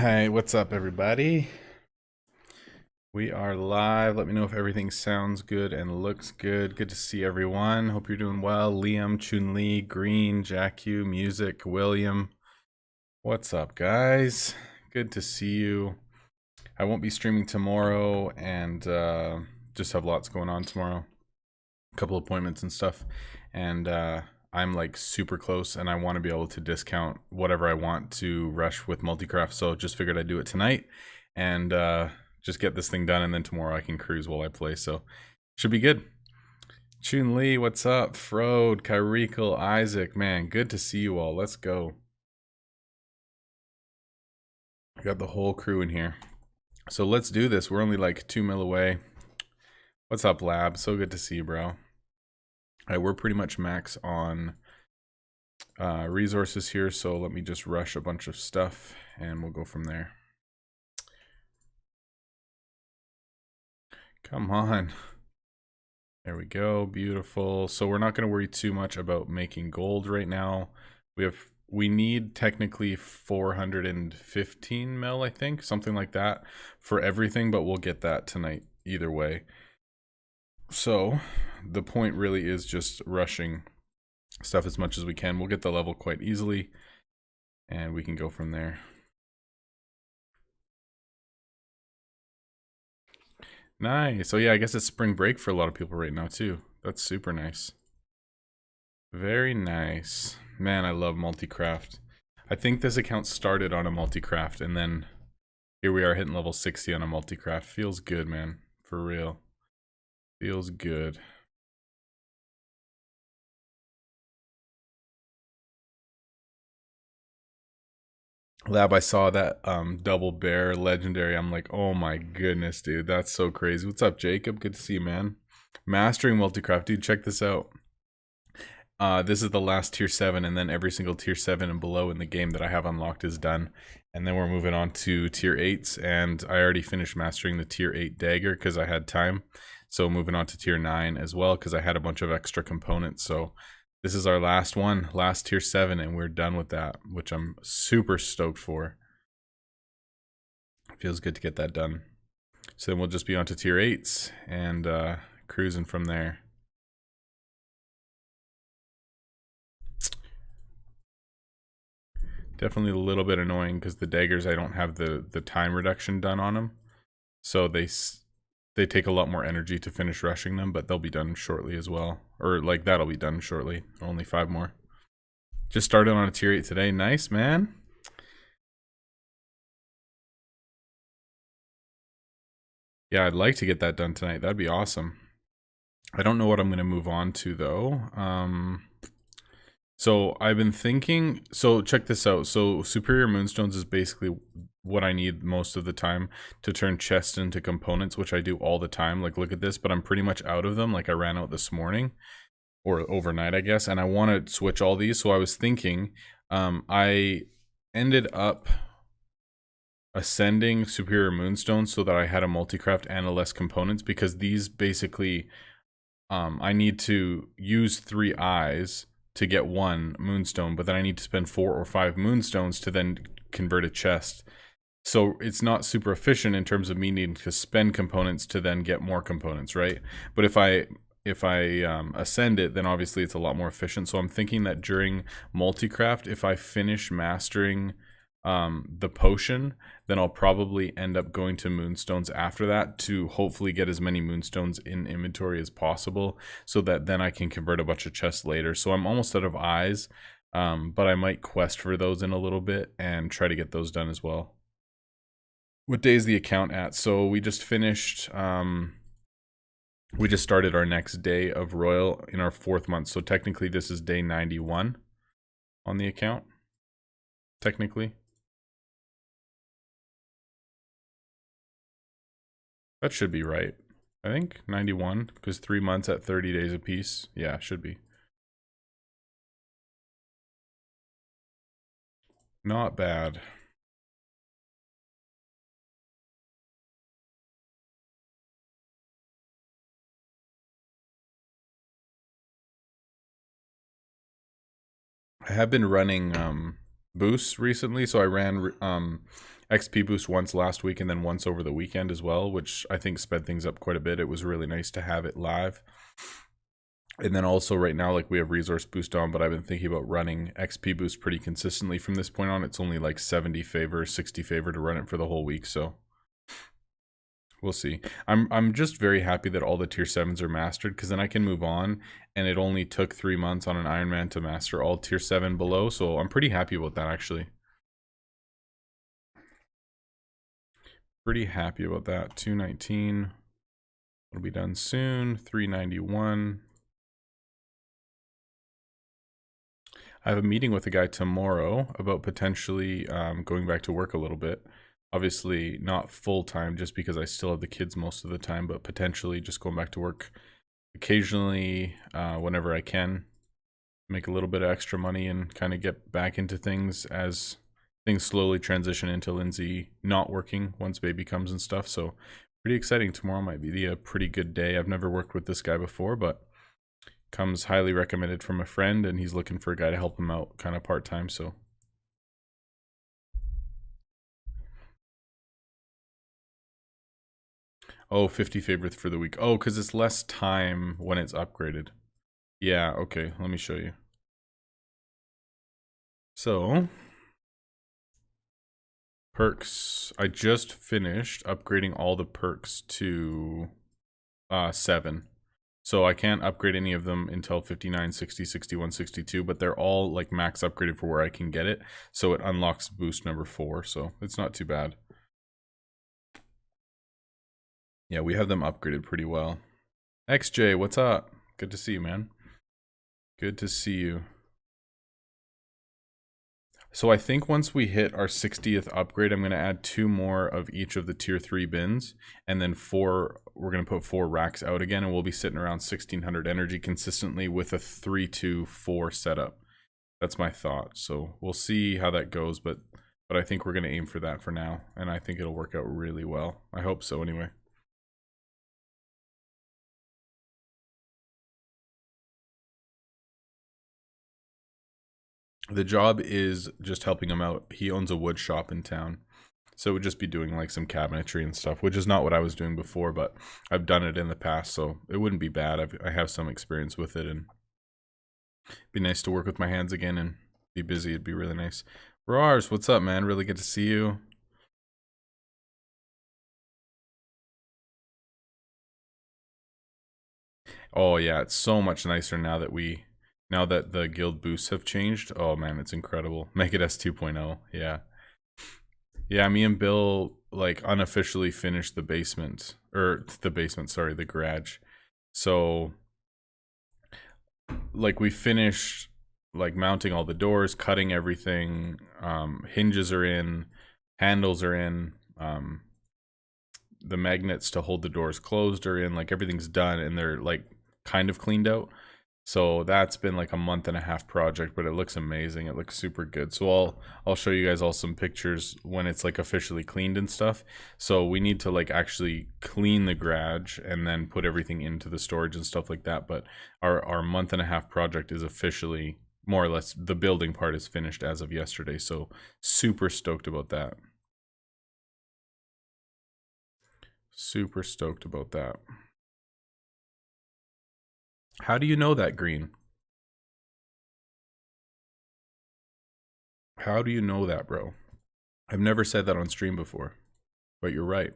Hi, what's up, everybody? We are live. Let me know if everything sounds good and looks good. Good to see everyone. Hope you're doing well. Liam, Chun Li, Green, Jack Q, Music, William. What's up, guys? Good to see you. I won't be streaming tomorrow and just have lots going on tomorrow. A couple appointments and stuff. And I'm like super close and I want to be able to discount whatever I want to rush with Multicraft. So just figured I'd do it tonight and just get this thing done, and then tomorrow I can cruise while I play. So should be good. Chun Li, what's up? Frode, Kyrikel, Isaac, man, good to see you all. Let's go. I got the whole crew in here. So let's do this. We're only like 2 mil away. What's up, Lab? So good to see you, bro. We're pretty much max on resources here, so let me just rush a bunch of stuff and we'll go from there. Come on. There we go. Beautiful. So we're not going to worry too much about making gold right now. We need technically 415 mil, I think, something like that for everything, but we'll get that tonight either way. So the point really is just rushing stuff as much as we can. We'll get the level quite easily and we can go from there. Nice. So yeah, I guess it's spring break for a lot of people right now too. That's super nice. Very nice. Man, I love Multicraft. I think this account started on a Multicraft and then here we are hitting level 60 on a Multicraft. Feels good, man. For real. Feels good. Lab, I saw that double bear legendary. I'm like, oh my goodness, dude. That's so crazy. What's up, Jacob? Good to see you, man. Mastering Multicraft, dude, check this out. This is the last tier 7, and then every single tier 7 and below in the game that I have unlocked is done. And then we're moving on to tier 8s, and I already finished mastering the tier 8 dagger because I had time. So moving on to tier 9 as well because I had a bunch of extra components. So this is our last one, last tier 7, and we're done with that, which I'm super stoked for. Feels good to get that done. So then we'll just be on to tier 8s and cruising from there. Definitely a little bit annoying because the daggers, I don't have the time reduction done on them. So they take a lot more energy to finish rushing them, but they'll be done shortly as well. Or like that'll be done shortly. Only 5 more. Just started on a tier 8 today. Nice, man. Yeah, I'd like to get that done tonight. That'd be awesome. I don't know what I'm going to move on to though. So I've been thinking, so check this out. So Superior Moonstones is basically what I need most of the time to turn chests into components, which I do all the time. Like, look at this, but I'm pretty much out of them. Like I ran out this morning or overnight, I guess. And I want to switch all these. So I was thinking, I ended up ascending Superior Moonstones so that I had a Multicraft and a less components, because these basically, I need to use 3 eyes to get 1 moonstone, but then I need to spend 4 or 5 moonstones to then convert a chest. So it's not super efficient in terms of me needing to spend components to then get more components, right? But if I ascend it, then obviously it's a lot more efficient. So I'm thinking that during Multicraft, if I finish mastering the potion, then I'll probably end up going to moonstones after that to hopefully get as many moonstones in inventory as possible, so that then I can convert a bunch of chests later. So I'm almost out of eyes, but I might quest for those in a little bit and try to get those done as well. What day is the account at? So we just finished, we just started our next day of Royal in our 4th month. So technically this is day 91 on the account, technically. That should be right. I think 91, because 3 months at 30 days apiece. Yeah, should be. Not bad. I have been running boosts recently, so I ran XP boost once last week and then once over the weekend as well, which I think sped things up quite a bit. It was really nice to have it live. And then also right now, like we have resource boost on, but I've been thinking about running XP boost pretty consistently from this point on. It's only like 70 favor, 60 favor to run it for the whole week, so we'll see. I'm just very happy that all the tier 7s are mastered, because then I can move on, and it only took 3 months on an Iron Man to master all tier 7 below, so I'm pretty happy about that actually. Pretty happy about that. 219 will be done soon. 391. I have a meeting with a guy tomorrow about potentially going back to work a little bit. Obviously not full time, just because I still have the kids most of the time, but potentially just going back to work occasionally whenever I can, make a little bit of extra money and kind of get back into things as things slowly transition into Lindsay not working once baby comes and stuff. So pretty exciting. Tomorrow might be a pretty good day. I've never worked with this guy before, but comes highly recommended from a friend, and he's looking for a guy to help him out kind of part-time. So oh, 50 favorites for the week. Oh, because it's less time when it's upgraded. Yeah, okay, let me show you. So perks, I just finished upgrading all the perks to 7. So I can't upgrade any of them until 59, 60, 61, 62, but they're all like max upgraded for where I can get it. So it unlocks boost number 4, so it's not too bad. Yeah, we have them upgraded pretty well. XJ, what's up? Good to see you, man. Good to see you. So I think once we hit our 60th upgrade, I'm going to add 2 more of each of the tier 3 bins, and then 4, we're going to put 4 racks out again, and we'll be sitting around 1600 energy consistently with a 3-2-4 setup. That's my thought. So we'll see how that goes, but I think we're going to aim for that for now, and I think it'll work out really well. I hope so anyway. The job is just helping him out. He owns a wood shop in town. So it would just be doing like some cabinetry and stuff, which is not what I was doing before, but I've done it in the past, so it wouldn't be bad. I have some experience with it, and it'd be nice to work with my hands again and be busy. It'd be really nice. Rars, what's up, man? Really good to see you. Oh yeah, it's so much nicer now that the guild boosts have changed. Oh man, it's incredible. Make it S2.0. Yeah. Yeah, me and Bill like unofficially finished the basement, sorry, the garage. So like we finished like mounting all the doors, cutting everything, hinges are in, handles are in, the magnets to hold the doors closed are in, like everything's done, and they're like kind of cleaned out. So that's been like a 1.5-month project, but it looks amazing. It looks super good. So I'll show you guys all some pictures when it's like officially cleaned and stuff. So we need to like actually clean the garage and then put everything into the storage and stuff like that. But our 1.5-month project is officially more or less, the building part is finished as of yesterday. So super stoked about that. Super stoked about that. How do you know that, Green? How do you know that, bro? I've never said that on stream before, but you're right.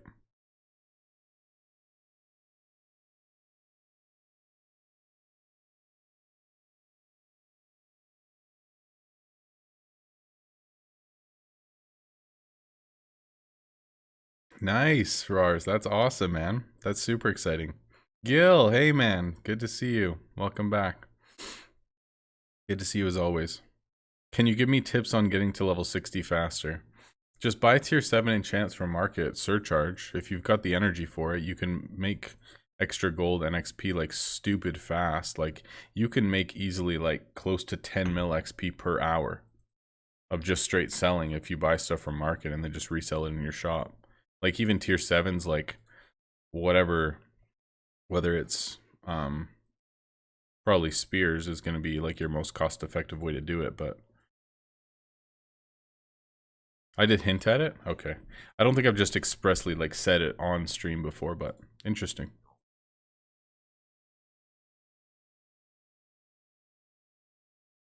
Nice, Rars. That's awesome, man. That's super exciting. Gil, hey, man. Good to see you. Welcome back. Good to see you as always. Can you give me tips on getting to level 60 faster? Just buy tier 7 enchants from market, surcharge. If you've got the energy for it, you can make extra gold and XP like stupid fast. Like you can make easily like close to 10 mil XP per hour of just straight selling if you buy stuff from market and then just resell it in your shop. Like even tier 7s, like whatever, whether it's probably spears is going to be like your most cost effective way to do it, but I did hint at it? Okay. I don't think I've just expressly like said it on stream before, but interesting.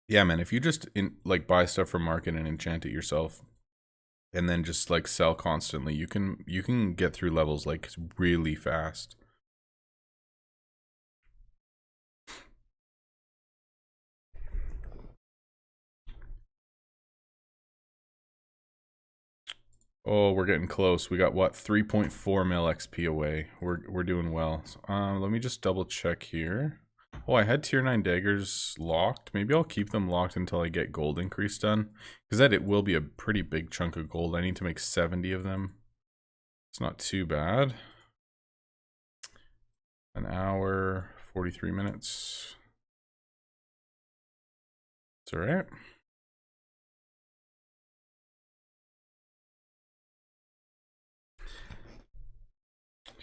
Yeah, man, if you just like buy stuff from market and enchant it yourself and then just like sell constantly, you can get through levels like really fast. Oh, we're getting close. We got what, 3.4 mil XP away. We're doing well. So, let me just double check here. Oh, I had tier 9 daggers locked. Maybe I'll keep them locked until I get gold increase done. Because that it will be a pretty big chunk of gold. I need to make 70 of them. It's not too bad. An hour, 43 minutes. It's alright.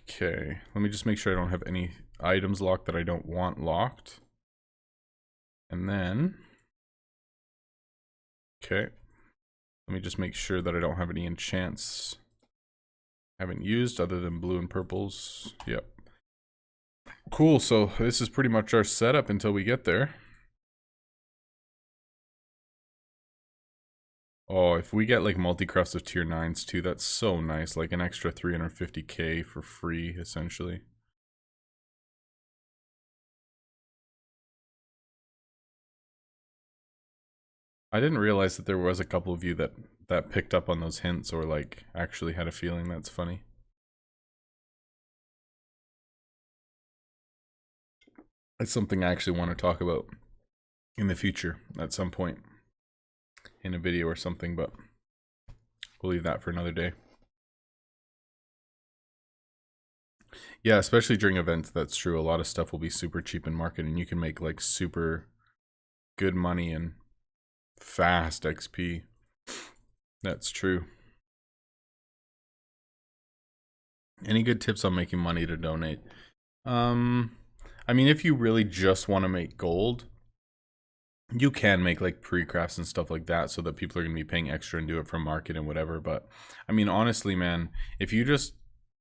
Okay, let me just make sure I don't have any items locked that I don't want locked. And then, okay, let me just make sure that I don't have any enchants I haven't used other than blue and purples. Yep. Cool, so this is pretty much our setup until we get there. Oh, if we get like multi-crafts of tier 9s too, that's so nice. Like an extra 350k for free, essentially. I didn't realize that there was a couple of you that picked up on those hints or like actually had a feeling. That's funny. It's something I actually want to talk about in the future at some point in a video or something, but we'll leave that for another day. Yeah, especially during events, that's true. A lot of stuff will be super cheap in market and you can make like super good money and fast XP. That's true. Any good tips on making money to donate? I mean, if you really just want to make gold, you can make like pre-crafts and stuff like that so that people are going to be paying extra and do it from market and whatever. But I mean, honestly, man, if you just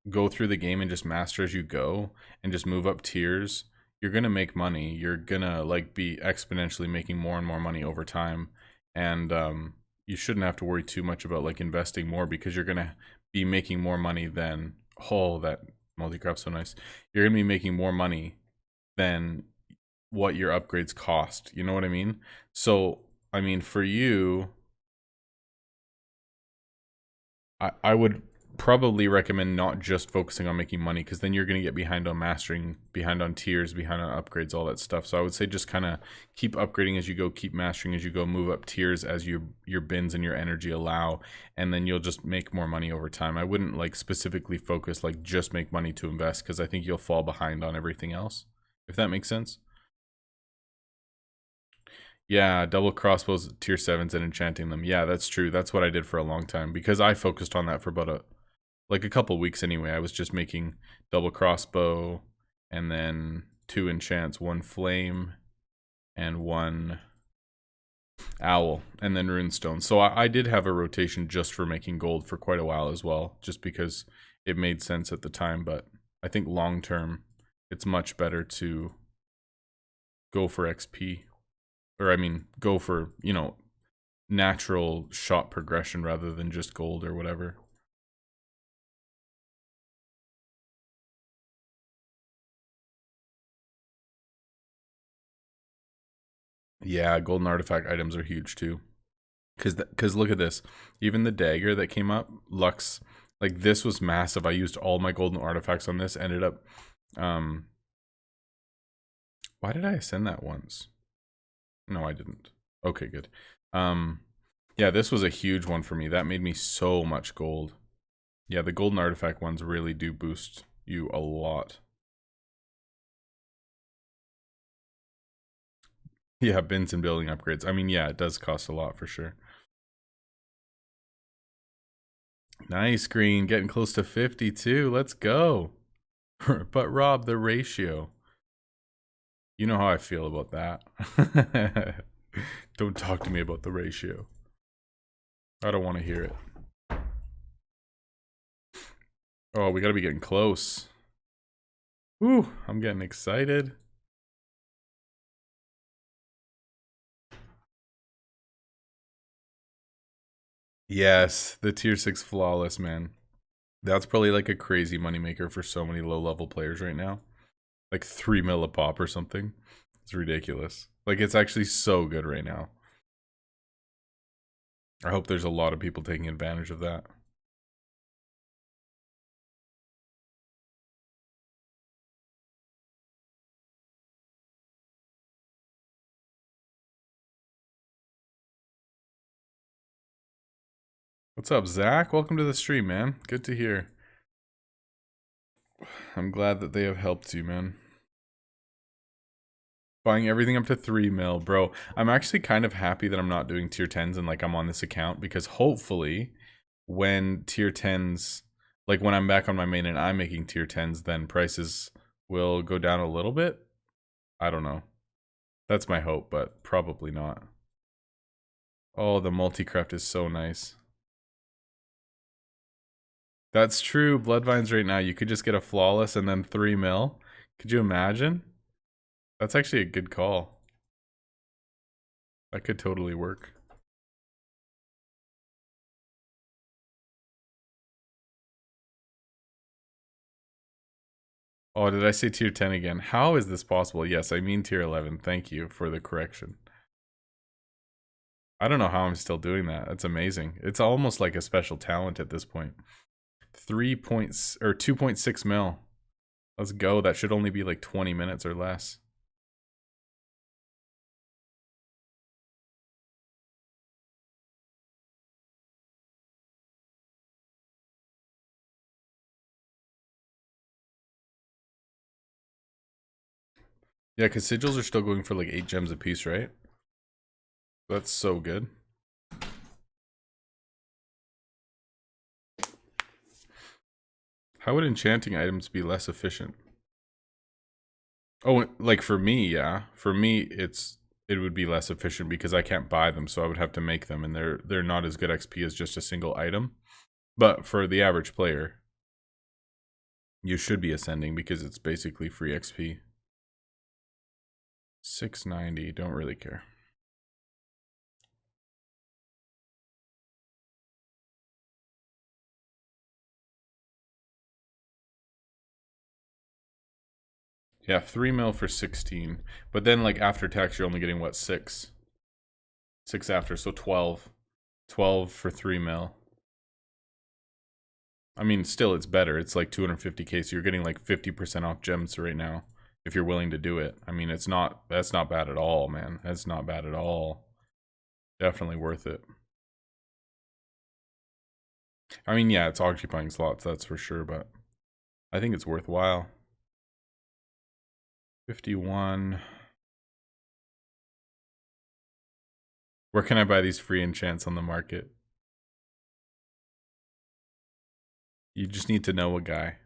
go through the game and just master as you go and just move up tiers, you're going to make money. You're going to like be exponentially making more and more money over time. And you shouldn't have to worry too much about like investing more because you're going to be making more money than, oh, that multi-craft's so nice. You're going to be making more money than what your upgrades cost. You know what I mean? So, I mean, for you, I would probably recommend not just focusing on making money because then you're going to get behind on mastering, behind on tiers, behind on upgrades, all that stuff. So I would say just kind of keep upgrading as you go, keep mastering as you go, move up tiers as your bins and your energy allow, and then you'll just make more money over time. I wouldn't like specifically focus like just make money to invest because I think you'll fall behind on everything else, if that makes sense. Yeah, double crossbows, tier 7s, and enchanting them. Yeah, that's true. That's what I did for a long time because I focused on that for about a couple weeks anyway. I was just making double crossbow and then 2 enchants, 1 flame and 1 owl, and then runestone. So I did have a rotation just for making gold for quite a while as well, just because it made sense at the time. But I think long term, it's much better to go for XP. Or I mean, go for, you know, natural shot progression rather than just gold or whatever. Yeah, golden artifact items are huge too. Cause look at this. Even the dagger that came up, Lux, like this was massive. I used all my golden artifacts on this. Ended up, why did I ascend that once? No, I didn't. Okay, good. Yeah, this was a huge one for me. That made me so much gold. Yeah, the golden artifact ones really do boost you a lot. Yeah, bins and building upgrades. I mean, yeah, it does cost a lot for sure. Nice, Green. Getting close to 52. Let's go. But Rob, the ratio. You know how I feel about that. Don't talk to me about the ratio. I don't want to hear it. Oh, we gotta be getting close. Ooh, I'm getting excited. Yes, the tier 6 flawless, man. That's probably like a crazy moneymaker for so many low-level players right now. Like 3 mil a pop or something. It's ridiculous. Like, it's actually so good right now. I hope there's a lot of people taking advantage of that. What's up, Zach? Welcome to the stream, man. Good to hear. I'm glad that they have helped you, man. Buying everything up to 3 mil, bro. I'm actually kind of happy that I'm not doing tier 10s and like I'm on this account, because hopefully when tier 10s, like when I'm back on my main and I'm making tier 10s, then prices will go down a little bit. I don't know. That's my hope, but probably not. Oh, the multi-craft is so nice. That's true. Bloodvines right now, you could just get a flawless and then 3 mil. Could you imagine? That's actually a good call. That could totally work. Oh, did I say tier 10 again? How is this possible? Yes, I mean tier 11. Thank you for the correction. I don't know how I'm still doing that. That's amazing. It's almost like a special talent at this point. 2.6 mil. Let's go. That should only be like 20 minutes or less. Yeah, because sigils are still going for like 8 gems a piece, right? That's so good. How would enchanting items be less efficient? Oh, like for me, yeah. For me, it would be less efficient because I can't buy them, so I would have to make them, and they're not as good XP as just a single item. But for the average player, you should be ascending because it's basically free XP. 690, don't really care. Yeah, 3 mil for 16. But then like after tax you're only getting what, 6? 6 after, so 12. 12 for 3 mil. I mean, still it's better. It's like 250k, so you're getting like 50% off gems right now if you're willing to do it. I mean, that's not bad at all, man. That's not bad at all. Definitely worth it. I mean, yeah, it's occupying slots, that's for sure, but I think it's worthwhile. 51. Where can I buy these free enchants on the market? You just need to know a guy.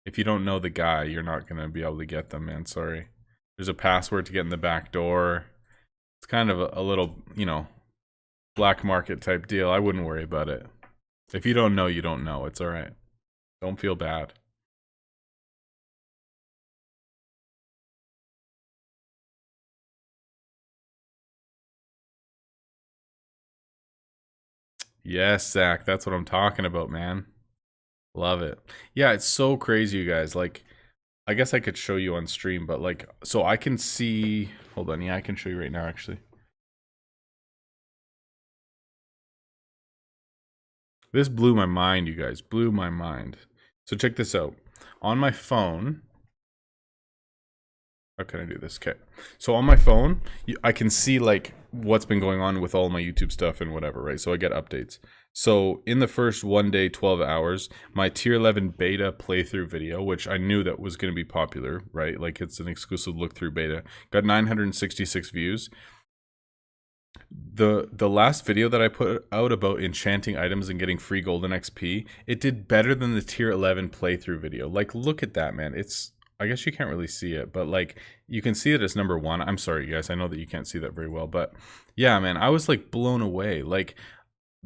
If you don't know the guy, you're not going to be able to get them, man. Sorry. There's a password to get in the back door. It's kind of a little, you know, black market type deal. I wouldn't worry about it. If you don't know, you don't know. It's all right. Don't feel bad. Yes, Zach. That's what I'm talking about, man. Love it. Yeah, it's so crazy, you guys. Like, I guess I could show you on stream, but like, so I can see. Hold on. Yeah, I can show you right now, actually. This blew my mind, you guys. Blew my mind. So check this out. On my phone, how can I do this? Okay. So on my phone, I can see like what's been going on with all my YouTube stuff and whatever, right? So I get updates. So in the first 1 day, 12 hours, my tier 11 beta playthrough video, which I knew that was going to be popular, right? Like it's an exclusive look through beta, got 966 views. The last video that I put out about enchanting items and getting free golden XP, it did better than the tier 11 playthrough video. Like, look at that, man. It's, I guess you can't really see it, but like you can see it as number 1. I'm sorry, you guys. I know that you can't see that very well, but yeah, man, I was like blown away. Like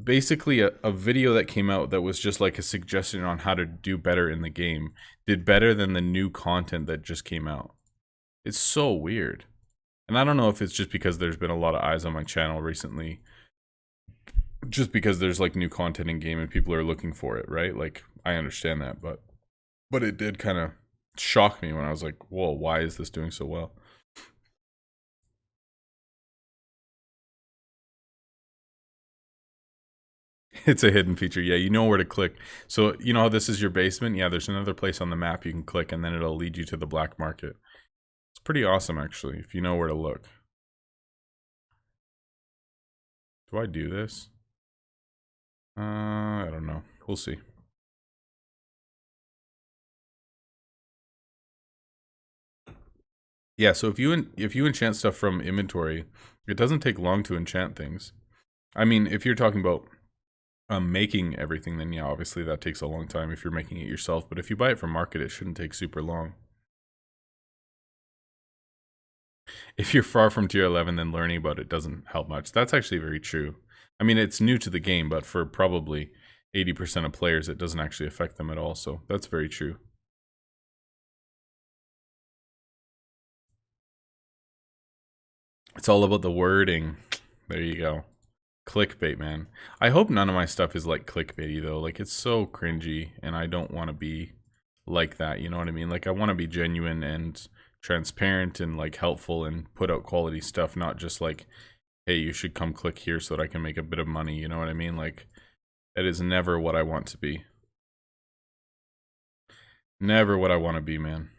basically a video that came out that was just like a suggestion on how to do better in the game did better than the new content that just came out. It's so weird. And I don't know if it's just because there's been a lot of eyes on my channel recently, just because there's like new content in game and people are looking for it, right? Like I understand that, but it did kind of shock me when I was like, whoa, why is this doing so well? It's a hidden feature. Yeah, you know where to click. So you know how this is your basement? Yeah, there's another place on the map you can click and then it'll lead you to the black market. It's pretty awesome actually, if you know where to look. Do I do this? I don't know. We'll see. Yeah, so if you enchant stuff from inventory, it doesn't take long to enchant things. I mean, if you're talking about making everything, then yeah, obviously that takes a long time if you're making it yourself. But if you buy it from market, it shouldn't take super long. If you're far from tier 11, then learning about it doesn't help much. That's actually very true. I mean, it's new to the game, but for probably 80% of players, it doesn't actually affect them at all. So that's very true. It's all about the wording. There you go. Clickbait, man. I hope none of my stuff is like clickbaity though. Like it's so cringy and I don't want to be like that, you know what I mean? Like I want to be genuine and transparent and like helpful and put out quality stuff, not just like, hey, you should come click here so that I can make a bit of money, you know what I mean? Like that is never what I want to be. Never what I want to be, man.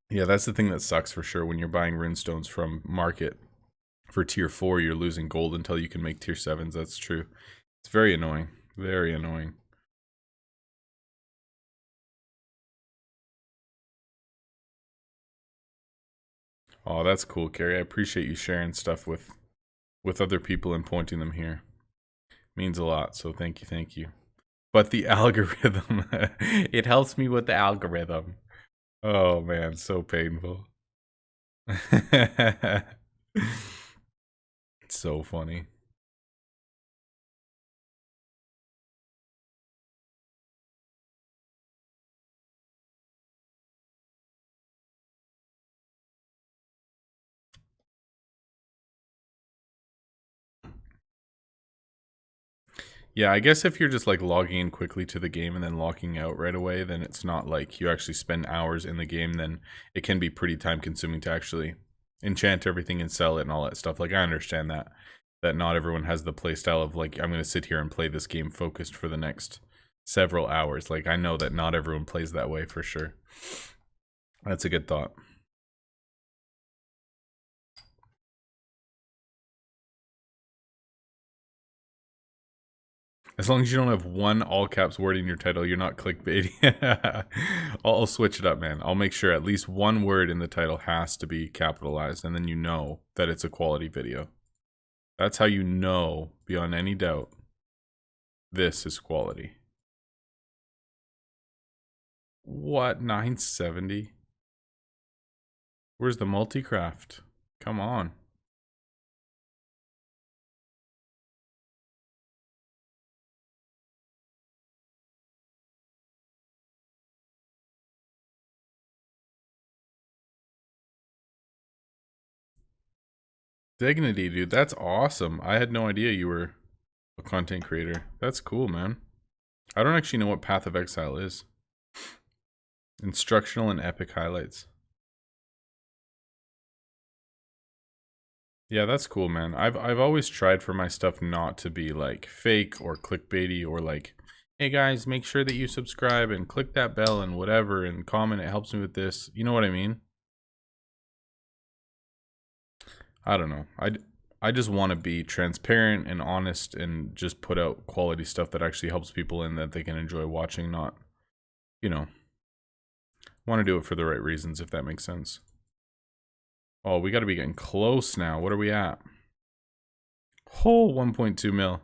Yeah, that's the thing that sucks for sure when you're buying runestones from market. For tier 4, you're losing gold until you can make tier 7s. That's true. It's very annoying. Very annoying. Oh, that's cool, Carrie. I appreciate you sharing stuff with other people and pointing them here. Means a lot. So thank you, thank you. But the algorithm, it helps me with the algorithm. Oh man, so painful. It's so funny. Yeah, I guess if you're just like logging in quickly to the game and then logging out right away, then it's not like you actually spend hours in the game, then it can be pretty time consuming to actually enchant everything and sell it and all that stuff. Like I understand that not everyone has the playstyle of like I'm going to sit here and play this game focused for the next several hours. Like I know that not everyone plays that way for sure. That's a good thought. As long as you don't have one all caps word in your title, you're not clickbaity. I'll switch it up, man. I'll make sure at least one word in the title has to be capitalized, and then you know that it's a quality video. That's how you know, beyond any doubt, this is quality. What? 970? Where's the multicraft? Come on. Dignity, dude. That's awesome. I had no idea you were a content creator. That's cool, man. I don't actually know what Path of Exile is. Instructional and epic highlights. Yeah, that's cool, man. I've always tried for my stuff not to be like fake or clickbaity or like, hey guys, make sure that you subscribe and click that bell and whatever and comment. It helps me with this. You know what I mean? I don't know. I just want to be transparent and honest and just put out quality stuff that actually helps people and that they can enjoy watching, not, you know, want to do it for the right reasons, if that makes sense. Oh, we got to be getting close now. What are we at? Oh, 1.2 mil.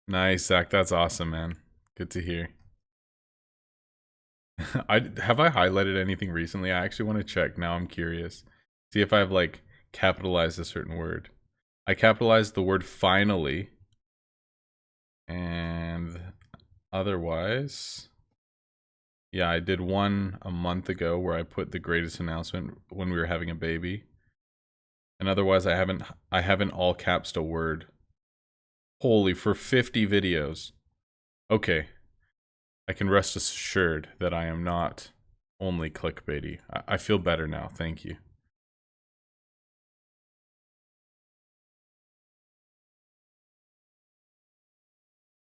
Nice, Zach. That's awesome, man. Good to hear. Have I highlighted anything recently? I actually want to check. Now I'm curious. See if I've like capitalized a certain word. I capitalized the word finally, and otherwise, yeah, I did one a month ago where I put the greatest announcement when we were having a baby. And otherwise I haven't all capsed a word. Holy, for 50 videos. Okay. I can rest assured that I am not only clickbaity. I feel better now, thank you.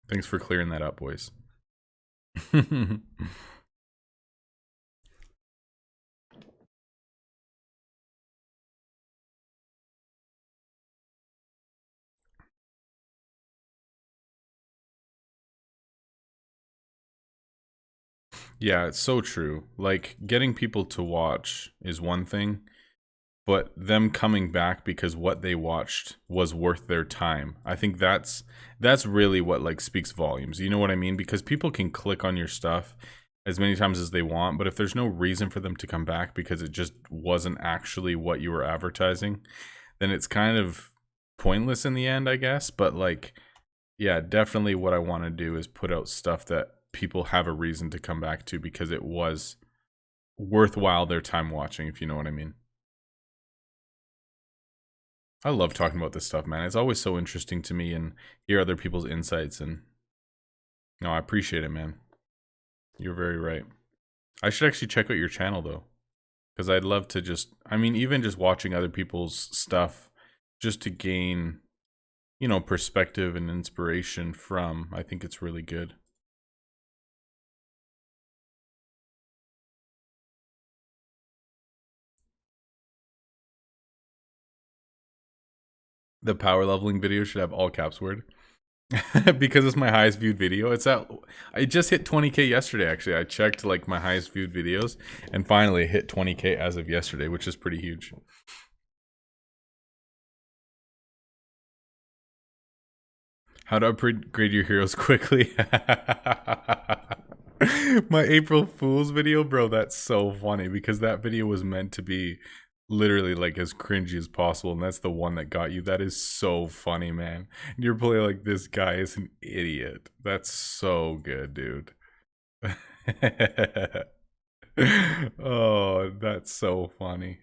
Thanks for clearing that up, boys. Yeah, it's so true. Like, getting people to watch is one thing, but them coming back because what they watched was worth their time. I think that's really what like speaks volumes. You know what I mean? Because people can click on your stuff as many times as they want, but if there's no reason for them to come back because it just wasn't actually what you were advertising, then it's kind of pointless in the end, I guess. But like, yeah, definitely what I want to do is put out stuff that people have a reason to come back to because it was worthwhile their time watching, if you know what I mean. I love talking about this stuff, man. It's always so interesting to me and hear other people's insights, and no, I appreciate it, man. You're very right. I should actually check out your channel though, because I'd love to just, I mean, even just watching other people's stuff just to gain, perspective and inspiration from, I think it's really good. The power leveling video should have all caps word. Because it's my highest viewed video. I just hit 20k yesterday actually. I checked like my highest viewed videos and finally hit 20k as of yesterday, which is pretty huge. How to upgrade your heroes quickly. My April Fool's video, bro, that's so funny because that video was meant to be literally like as cringy as possible, and that's the one that got you. That is so funny, man. And you're playing like this guy is an idiot. That's so good, dude. Oh, that's so funny.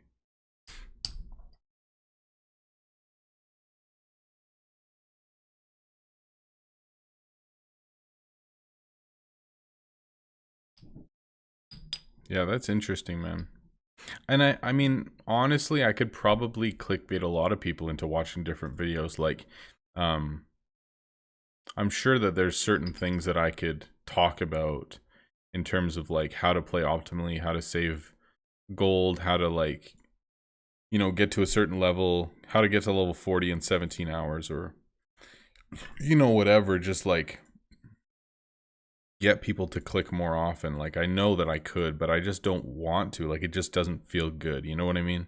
Yeah, that's interesting, man. And I mean, honestly, I could probably clickbait a lot of people into watching different videos. Like, um, I'm sure that there's certain things that I could talk about in terms of like how to play optimally, how to save gold, how to like, get to a certain level, how to get to level 40 in 17 hours or, whatever. Just like get people to click more often. Like, I know that I could, but I just don't want to. Like, it just doesn't feel good. You know what I mean?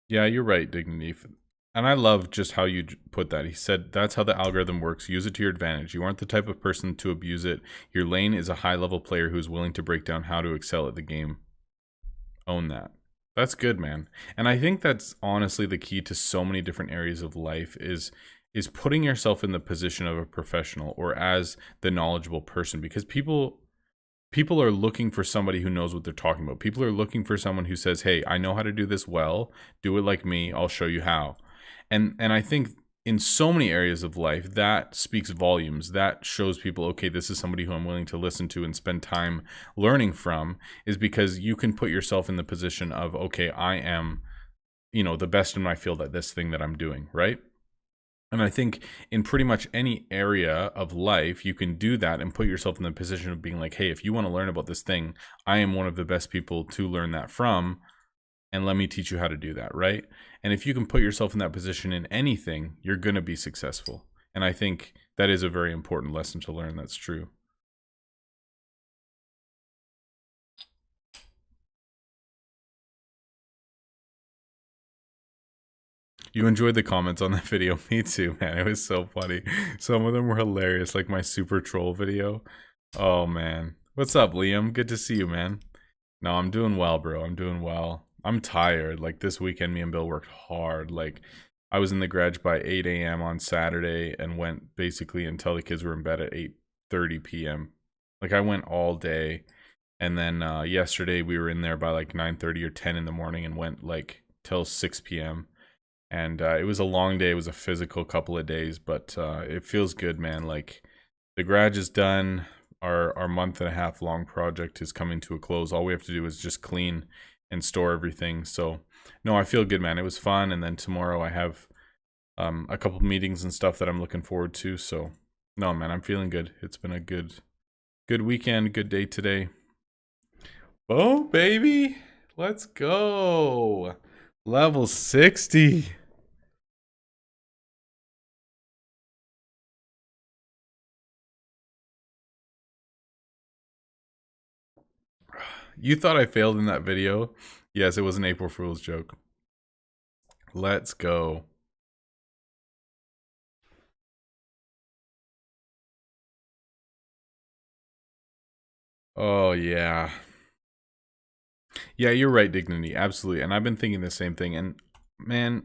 Yeah, you're right, Dignity. And I love just how you put that. He said, that's how the algorithm works. Use it to your advantage. You aren't the type of person to abuse it. Your lane is a high level player who is willing to break down how to excel at the game. Own that. That's good, man. And I think that's honestly the key to so many different areas of life is putting yourself in the position of a professional or as the knowledgeable person, because people are looking for somebody who knows what they're talking about. People are looking for someone who says, "Hey, I know how to do this well. Do it like me. I'll show you how." And I think in so many areas of life that speaks volumes. That shows people, okay, this is somebody who I'm willing to listen to and spend time learning from, is because you can put yourself in the position of, okay, I am, the best in my field at this thing that I'm doing, right? And I think in pretty much any area of life, you can do that and put yourself in the position of being like, hey, if you want to learn about this thing, I am one of the best people to learn that from. And let me teach you how to do that, right? And if you can put yourself in that position in anything, you're going to be successful. And I think that is a very important lesson to learn. That's true. You enjoyed the comments on that video. Me too, man. It was so funny. Some of them were hilarious, like my super troll video. Oh, man. What's up, Liam? Good to see you, man. No, I'm doing well, bro. I'm doing well. I'm tired. Like, this weekend, me and Bill worked hard. Like, I was in the garage by 8 a.m. on Saturday and went basically until the kids were in bed at 8:30 p.m. Like, I went all day. And then yesterday, we were in there by like 9:30 or 10 in the morning and went like till 6 p.m. And it was a long day. It was a physical couple of days, but it feels good, man. Like, the garage is done. Our month and a half long project is coming to a close. All we have to do is just clean and store everything. So, no, I feel good, man. It was fun. And then tomorrow I have a couple meetings and stuff that I'm looking forward to. So, no, man, I'm feeling good. It's been a good weekend, good day today. Oh, baby. Let's go. Level 60. You thought I failed in that video? Yes, it was an April Fool's joke. Let's go. Oh, yeah. Yeah, you're right, Dignity. Absolutely. And I've been thinking the same thing. And, man,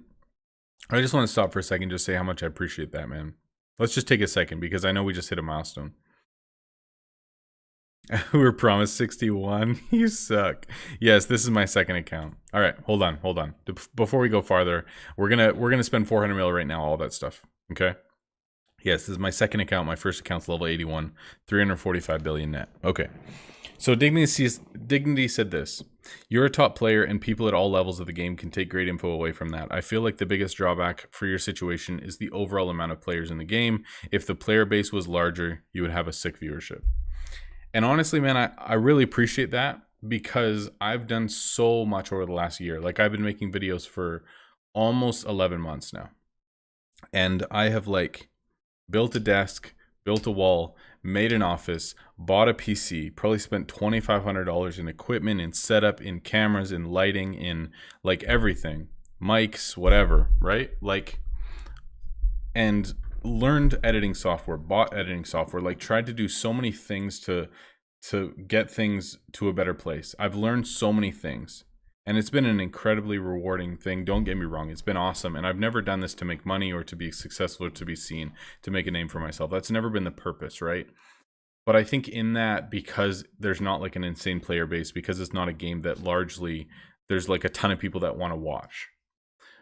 I just want to stop for a second and just say how much I appreciate that, man. Let's just take a second because I know we just hit a milestone. We were promised 61. You suck. Yes, this is my second account. All right, hold on. Before we go farther, we're gonna spend 400 mil right now, all that stuff. Okay. Yes, this is my second account. My first account's level 81, 345 billion net. Okay. So Dignity said this: "You're a top player, and people at all levels of the game can take great info away from that. I feel like the biggest drawback for your situation is the overall amount of players in the game. If the player base was larger, you would have a sick viewership." And honestly, man, I really appreciate that because I've done so much over the last year. Like, I've been making videos for almost 11 months now. And I have like built a desk, built a wall, made an office, bought a PC, probably spent $2,500 in equipment, in setup, in cameras, in lighting, in like everything, mics, whatever, right? Like, and learned editing software, bought editing software, like tried to do so many things to get things to a better place. I've learned so many things, and it's been an incredibly rewarding thing. Don't get me wrong, it's been awesome, and I've never done this to make money or to be successful or to be seen, to make a name for myself. That's never been the purpose, right? But I think in that, because there's not like an insane player base, because it's not a game that largely there's like a ton of people that want to watch,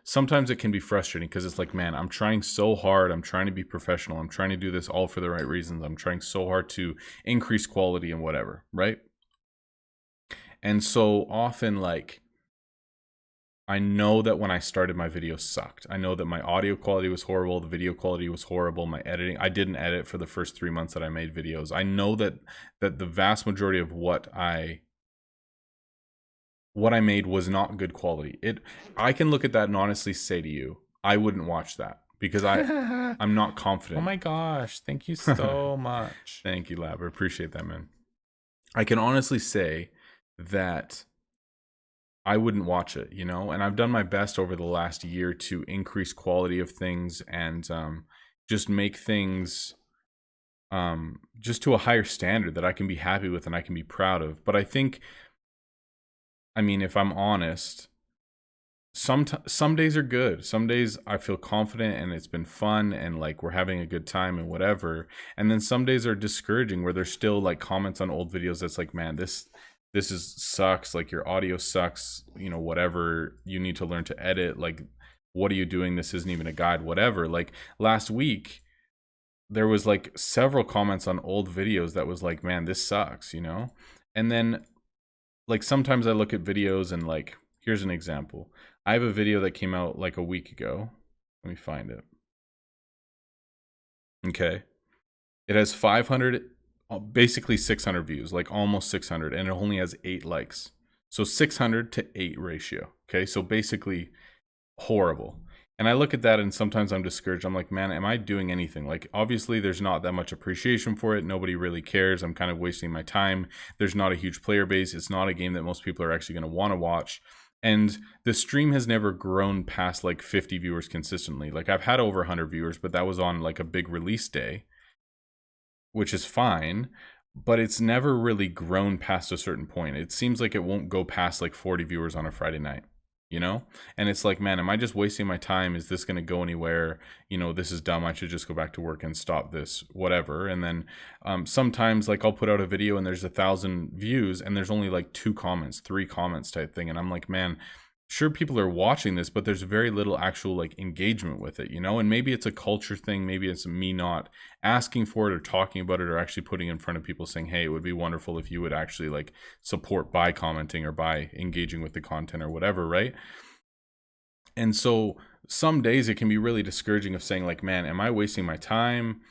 sometimes it can be frustrating because it's like, man, I'm trying so hard. I'm trying to be professional. I'm trying to do this all for the right reasons. I'm trying so hard to increase quality and whatever, right? And so often, like, I know that when I started, my video sucked. I know that my audio quality was horrible. The video quality was horrible. My editing, I didn't edit for the first 3 months that I made videos. I know that the vast majority of what I made was not good quality. I can look at that and honestly say to you, I wouldn't watch that because I'm not confident. Oh my gosh, thank you so much. Thank you, Lab. I appreciate that, man. I can honestly say that I wouldn't watch it, you know? And I've done my best over the last year to increase quality of things and just make things just to a higher standard that I can be happy with and I can be proud of. But I think, I mean, if I'm honest, some days are good. Some days I feel confident and it's been fun and like we're having a good time and whatever. And then some days are discouraging where there's still like comments on old videos that's like, man, this is sucks. Like, your audio sucks, you know, whatever. You need to learn to edit. Like, what are you doing? This isn't even a guide, whatever. Like, last week there was like several comments on old videos that was like, man, this sucks, you know? And then like sometimes I look at videos and like, here's an example. I have a video that came out like a week ago. Let me find it. Okay. It has 500, basically 600 views, like almost 600, and it only has 8 likes. So 600 to 8 ratio. Okay. So basically horrible. And I look at that and sometimes I'm discouraged. I'm like, man, am I doing anything? Like, obviously there's not that much appreciation for it. Nobody really cares. I'm kind of wasting my time. There's not a huge player base. It's not a game that most people are actually going to want to watch. And the stream has never grown past like 50 viewers consistently. Like I've had over 100 viewers, but that was on like a big release day, which is fine, but it's never really grown past a certain point. It seems like it won't go past like 40 viewers on a Friday night, you know? And it's like, man, am I just wasting my time? Is this going to go anywhere? You know, this is dumb. I should just go back to work and stop this, whatever. And then sometimes like I'll put out a video and there's 1,000 views and there's only like 2 comments, 3 comments type thing. And I'm like, man, sure, people are watching this, but there's very little actual like engagement with it, you know? And maybe it's a culture thing. Maybe it's me not asking for it or talking about it or actually putting it in front of people saying, hey, it would be wonderful if you would actually like support by commenting or by engaging with the content or whatever, right? And so some days it can be really discouraging of saying like, man, am I wasting my time?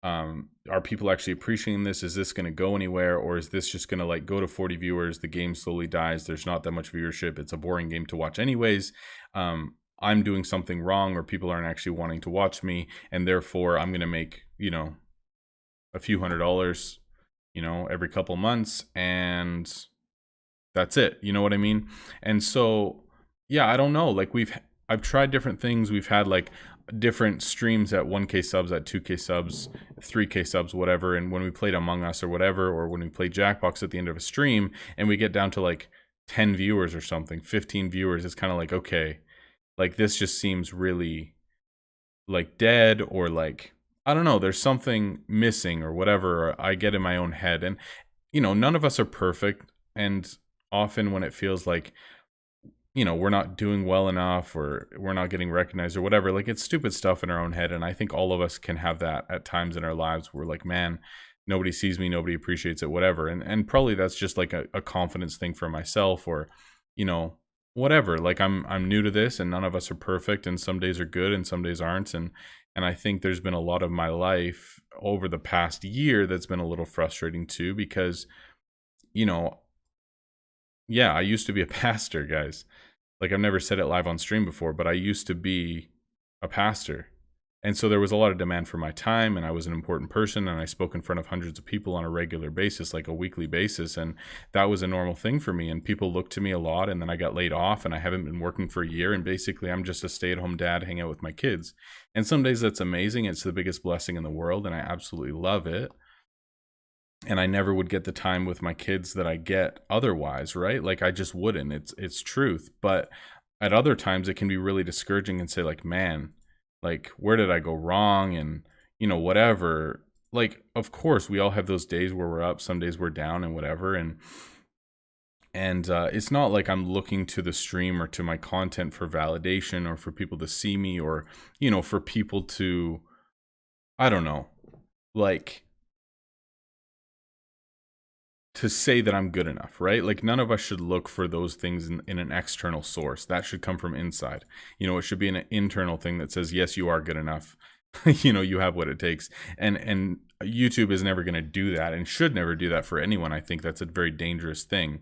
Are people actually appreciating this? Is this going to go anywhere, or is this just going to like go to 40 viewers? The game slowly dies. There's not that much viewership. It's a boring game to watch anyways. I'm doing something wrong, or people aren't actually wanting to watch me, and therefore I'm going to make, you know, a few $100s, you know, every couple months, and that's it. You know what I mean? And so, yeah, I don't know. Like I've tried different things. We've had like different streams at 1K subs, at 2K subs, 3K subs, whatever. And when we played Among Us or whatever, or when we played Jackbox at the end of a stream and we get down to like 10 viewers or something, 15 viewers, it's kind of like, okay, like this just seems really like dead, or like, I don't know, there's something missing or whatever I get in my own head. And, you know, none of us are perfect. And often when it feels like, you know, we're not doing well enough or we're not getting recognized or whatever, like it's stupid stuff in our own head. And I think all of us can have that at times in our lives where we're like, man, nobody sees me, nobody appreciates it, whatever. And probably that's just like a confidence thing for myself, or, you know, whatever. Like I'm new to this and none of us are perfect, and some days are good and some days aren't. And I think there's been a lot of my life over the past year that's been a little frustrating too, because, you know, yeah, I used to be a pastor, guys. Like I've never said it live on stream before, but I used to be a pastor. And so there was a lot of demand for my time, and I was an important person, and I spoke in front of hundreds of people on a regular basis, like a weekly basis. And that was a normal thing for me. And people looked to me a lot, and then I got laid off and I haven't been working for a year. And basically I'm just a stay-at-home dad hanging out with my kids. And some days that's amazing. It's the biggest blessing in the world, and I absolutely love it. And I never would get the time with my kids that I get otherwise, right? Like I just wouldn't. It's truth. But at other times it can be really discouraging and say like, man, like where did I go wrong? And, you know, whatever. Like, of course we all have those days where we're up, some days we're down and whatever. And it's not like I'm looking to the stream or to my content for validation or for people to see me, or, you know, for people to, I don't know, like, to say that I'm good enough, right? Like none of us should look for those things in an external source. That should come from inside. You know, it should be an internal thing that says, yes, you are good enough. You know, you have what it takes. And YouTube is never going to do that, and should never do that for anyone. I think that's a very dangerous thing.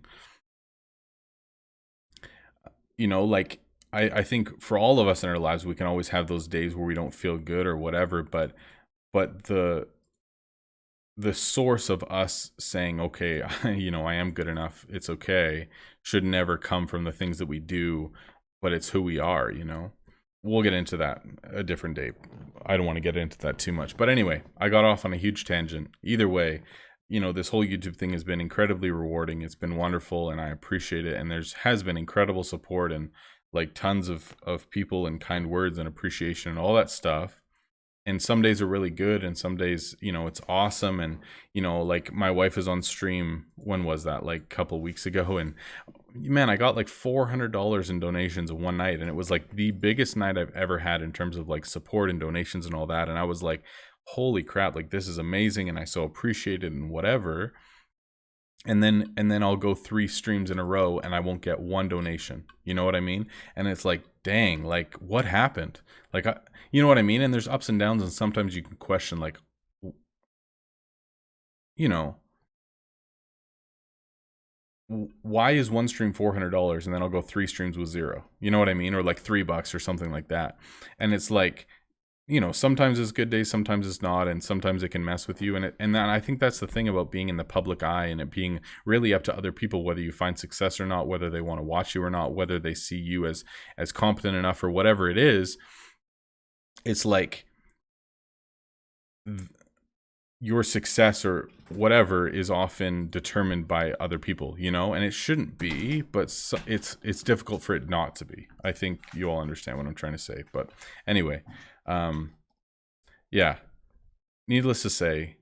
You know, like I think for all of us in our lives, we can always have those days where we don't feel good or whatever, but the source of us saying, okay, you know, I am good enough, it's okay, should never come from the things that we do, but it's who we are, you know? We'll get into that a different day. I don't want to get into that too much. But anyway, I got off on a huge tangent. Either way, you know, this whole YouTube thing has been incredibly rewarding. It's been wonderful, and I appreciate it. And has been incredible support, and like tons of people and kind words and appreciation and all that stuff. And some days are really good, and some days, you know, it's awesome. And, you know, like my wife is on stream, when was that, like a couple weeks ago, and man, I got like $400 in donations in one night, and it was like the biggest night I've ever had in terms of like support and donations and all that. And I was like, holy crap, like this is amazing, and I so appreciate it and whatever. And then I'll go 3 streams in a row and I won't get one donation. You know what I mean? And it's like, dang, like what happened? Like, you know what I mean? And there's ups and downs, and sometimes you can question, like, you know, why is one stream $400 and then I'll go 3 streams with 0? You know what I mean? Or like $3 or something like that. And it's like, you know, sometimes it's good days, sometimes it's not, and sometimes it can mess with you. And I think that's the thing about being in the public eye, and it being really up to other people whether you find success or not, whether they want to watch you or not, whether they see you as competent enough or whatever it is. It's like your success or whatever is often determined by other people, you know, and it shouldn't be, but it's difficult for it not to be. I think you all understand what I'm trying to say. But anyway, yeah, needless to say,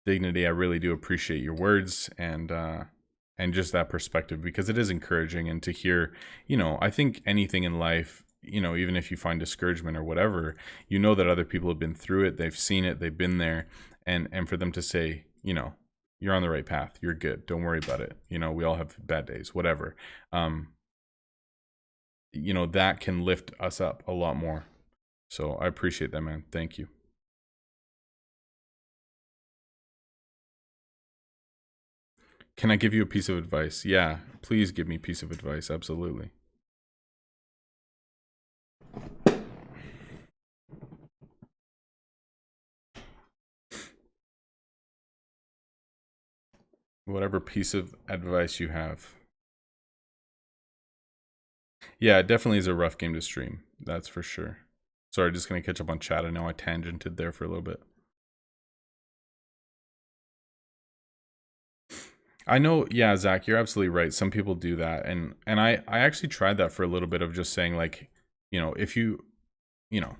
Dignity, I really do appreciate your words and just that perspective, because it is encouraging. And to hear, you know, I think anything in life, you know, even if you find discouragement or whatever, you know that other people have been through it, they've seen it, they've been there, and for them to say, you know, you're on the right path, you're good, don't worry about it, you know, we all have bad days, whatever, you know, that can lift us up a lot more. So I appreciate that, man. Thank you. Can I give you a piece of advice? Yeah, please give me a piece of advice. Absolutely. Whatever piece of advice you have. Yeah, it definitely is a rough game to stream. That's for sure. Sorry, just going to catch up on chat. I know I tangented there for a little bit. I know, yeah, Zach, you're absolutely right. Some people do that. And I actually tried that for a little bit, of just saying, like, you know, if you know,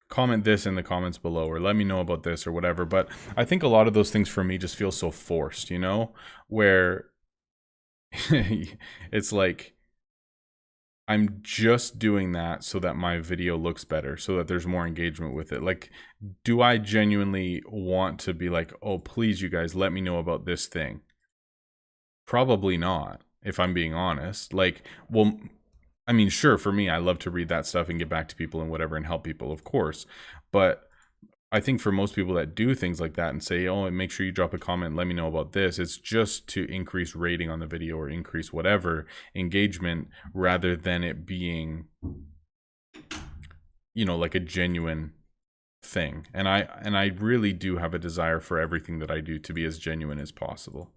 comment this in the comments below, or let me know about this or whatever. But I think a lot of those things for me just feel so forced, you know, where it's like, I'm just doing that so that my video looks better, so that there's more engagement with it. Like, do I genuinely want to be like, oh, please, you guys, let me know about this thing? Probably not, if I'm being honest. Like, well, I mean, sure, for me, I love to read that stuff and get back to people and whatever and help people, of course. But I think for most people that do things like that and say, oh, and make sure you drop a comment, let me know about this, it's just to increase rating on the video or increase whatever engagement, rather than it being, you know, like a genuine thing. And I really do have a desire for everything that I do to be as genuine as possible.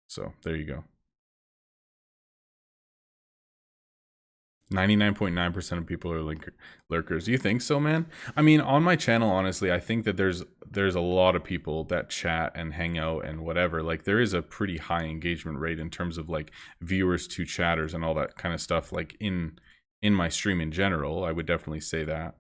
So there you go. 99.9% of people are lurkers. You think so, man? I mean, on my channel, honestly, I think that there's a lot of people that chat and hang out and whatever. Like, there is a pretty high engagement rate in terms of like viewers to chatters and all that kind of stuff. Like in my stream in general, I would definitely say that.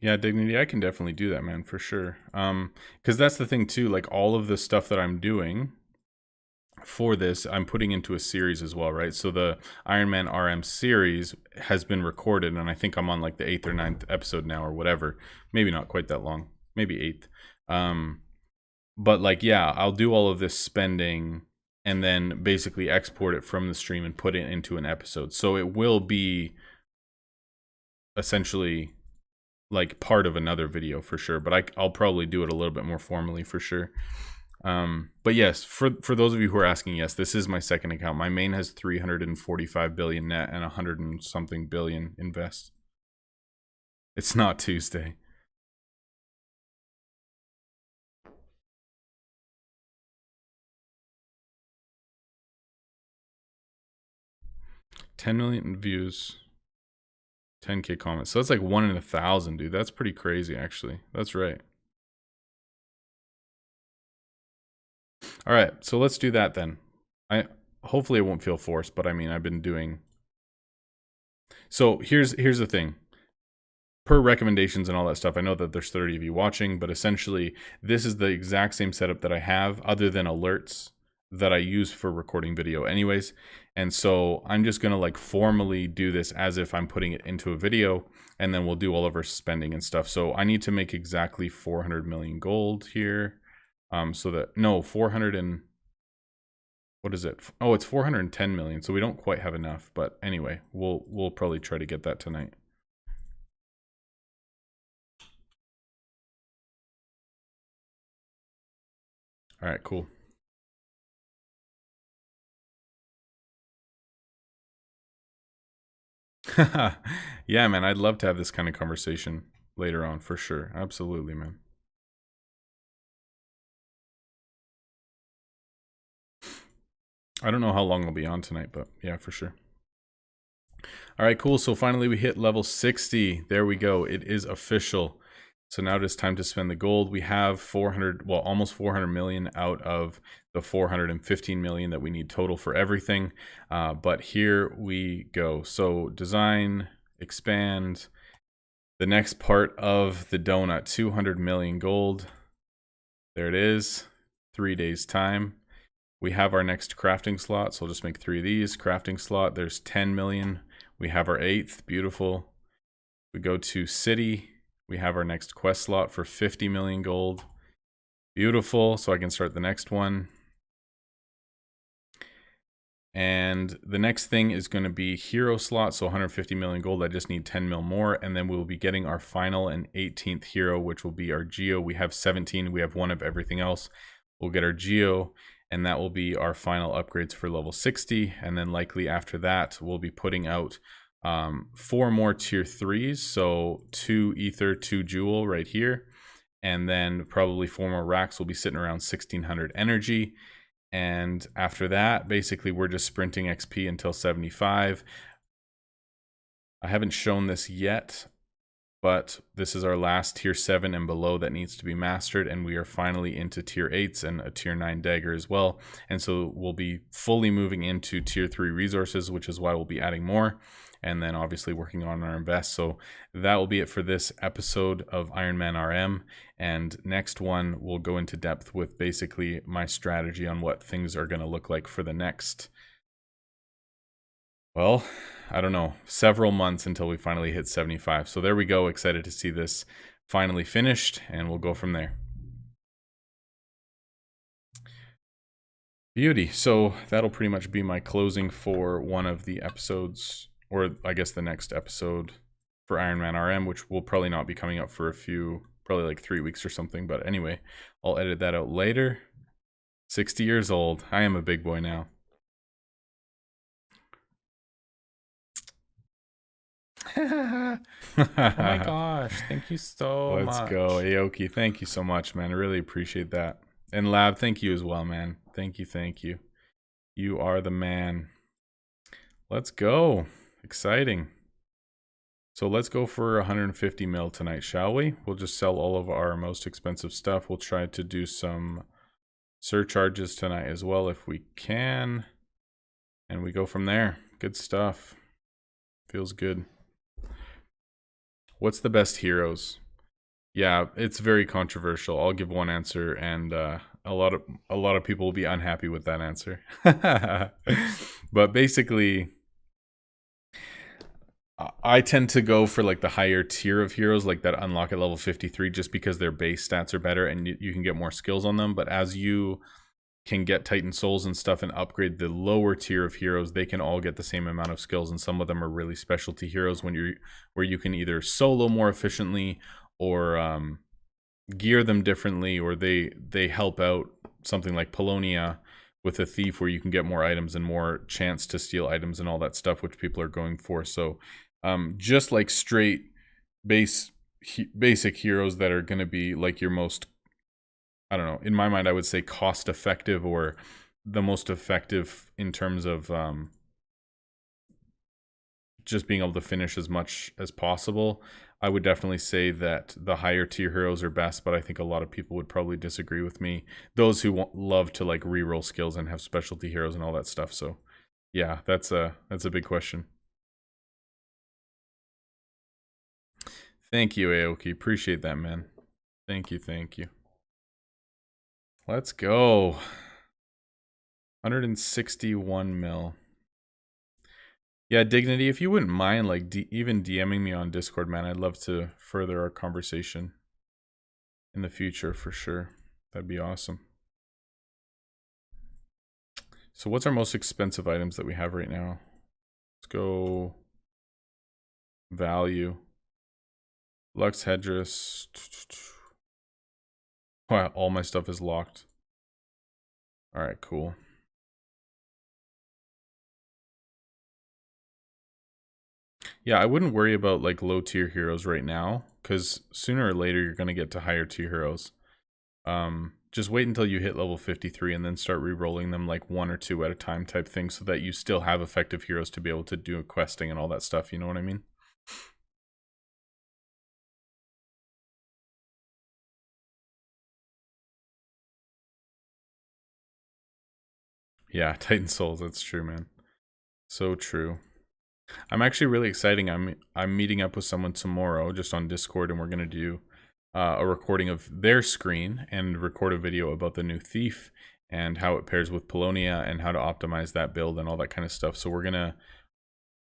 Yeah, Dignity, I can definitely do that, man, for sure. Because that's the thing too, like all of the stuff that I'm doing for this, I'm putting into a series as well, right? So the Iron Man RM series has been recorded, and I think I'm on like the 8th or 9th episode now or whatever. Maybe not quite that long, maybe 8th. But like, yeah, I'll do all of this spending and then basically export it from the stream and put it into an episode. So it will be essentially like part of another video for sure, but I'll probably do it a little bit more formally for sure. But yes, for those of you who are asking, yes, this is my second account. My main has 345 billion net and 100 and something billion invest. It's not Tuesday. $10 million views, 10K comments. So that's like 1 in 1,000, dude. That's pretty crazy, actually. That's right. All right, so let's do that then. Hopefully it won't feel forced, but I mean, I've been doing. So here's the thing. Per recommendations and all that stuff, I know that there's 30 of you watching, but essentially this is the exact same setup that I have, other than alerts. that I use for recording video anyways. And so I'm just going to like formally do this as if I'm putting it into a video, and then we'll do all of our spending and stuff. So I need to make exactly 400 million gold here. So that, no, 400 and, what is it? Oh, it's 410 million. So we don't quite have enough, but anyway, we'll probably try to get that tonight. All right, cool. Yeah, man, I'd love to have this kind of conversation later on for sure. Absolutely, man. I don't know how long I'll be on tonight, but yeah, for sure. All right, cool. So finally we hit level 60. There we go. It is official. So now it is time to spend the gold. We have 400, well, almost 400 million out of the 415 million that we need total for everything. But here we go. So design, expand. The next part of the donut, 200 million gold. There it is. 3 days time. We have our next crafting slot, so I'll just make 3 of these. Crafting slot, there's 10 million. We have our 8th, beautiful. We go to city. We have our next quest slot for 50 million gold. Beautiful, so I can start the next one. And the next thing is going to be hero slot, so 150 million gold. I just need 10 mil more, and then we'll be getting our final and 18th hero, which will be our Geo. We have 17, we have 1 of everything else. We'll get our Geo, and that will be our final upgrades for level 60. And then likely after that, we'll be putting out 4 more tier 3s, so 2 ether, 2 jewel right here, and then probably 4 more racks. Will be sitting around 1600 energy. And after that, basically we're just sprinting XP until 75. I haven't shown this yet, but this is our last tier 7 and below that needs to be mastered, and we are finally into tier 8s and a tier 9 dagger as well. And so we'll be fully moving into tier 3 resources, which is why we'll be adding more, and then obviously working on our invest. So that will be it for this episode of Iron Man RM, and next one we'll go into depth with basically my strategy on what things are going to look like for the next, well, I don't know, several months until we finally hit 75. So there we go. Excited to see this finally finished, and we'll go from there. Beauty. So that'll pretty much be my closing for one of the episodes, or I guess the next episode for Iron Man RM, which will probably not be coming up for a few, probably like 3 weeks or something. But anyway, I'll edit that out later. 60 years old. I am a big boy now. Oh my gosh, thank you so much. Let's go, Aoki. Thank you so much, man. I really appreciate that. And Lab, thank you as well, man. Thank you, thank you. You are the man. Let's go. Exciting. So let's go for 150 mil tonight, shall we? We'll just sell all of our most expensive stuff. We'll try to do some surcharges tonight as well if we can. And we go from there. Good stuff. Feels good. What's the best heroes? Yeah, it's very controversial. I'll give one answer, and a lot of people will be unhappy with that answer. But basically, I tend to go for like the higher tier of heroes, like that unlock at level 53, just because their base stats are better and you can get more skills on them. But as you can get Titan Souls and stuff and upgrade the lower tier of heroes, they can all get the same amount of skills, and some of them are really specialty heroes where you can either solo more efficiently or gear them differently, or they help out something like Polonia with a thief, where you can get more items and more chance to steal items and all that stuff, which people are going for. So just like straight basic heroes that are going to be like your most, I don't know, in my mind, I would say cost effective, or the most effective in terms of just being able to finish as much as possible. I would definitely say that the higher tier heroes are best, but I think a lot of people would probably disagree with me. Those who love to like reroll skills and have specialty heroes and all that stuff. So yeah, that's a big question. Thank you, Aoki. Appreciate that, man. Thank you, thank you. Let's go. 161 mil. Yeah, Dignity, if you wouldn't mind, like, even DMing me on Discord, man, I'd love to further our conversation in the future for sure. That'd be awesome. So what's our most expensive items that we have right now? Let's go value. Lux Headdress. Wow, all my stuff is locked. All right, cool. Yeah, I wouldn't worry about like low tier heroes right now, because sooner or later you're gonna get to higher tier heroes. Just wait until you hit level 53 and then start re-rolling them like 1 or 2 at a time type thing, so that you still have effective heroes to be able to do questing and all that stuff. You know what I mean? Yeah, Titan Souls. That's true, man. So true. I'm actually really excited. I'm meeting up with someone tomorrow just on Discord, and we're gonna do a recording of their screen and record a video about the new Thief and how it pairs with Polonia and how to optimize that build and all that kind of stuff. So we're gonna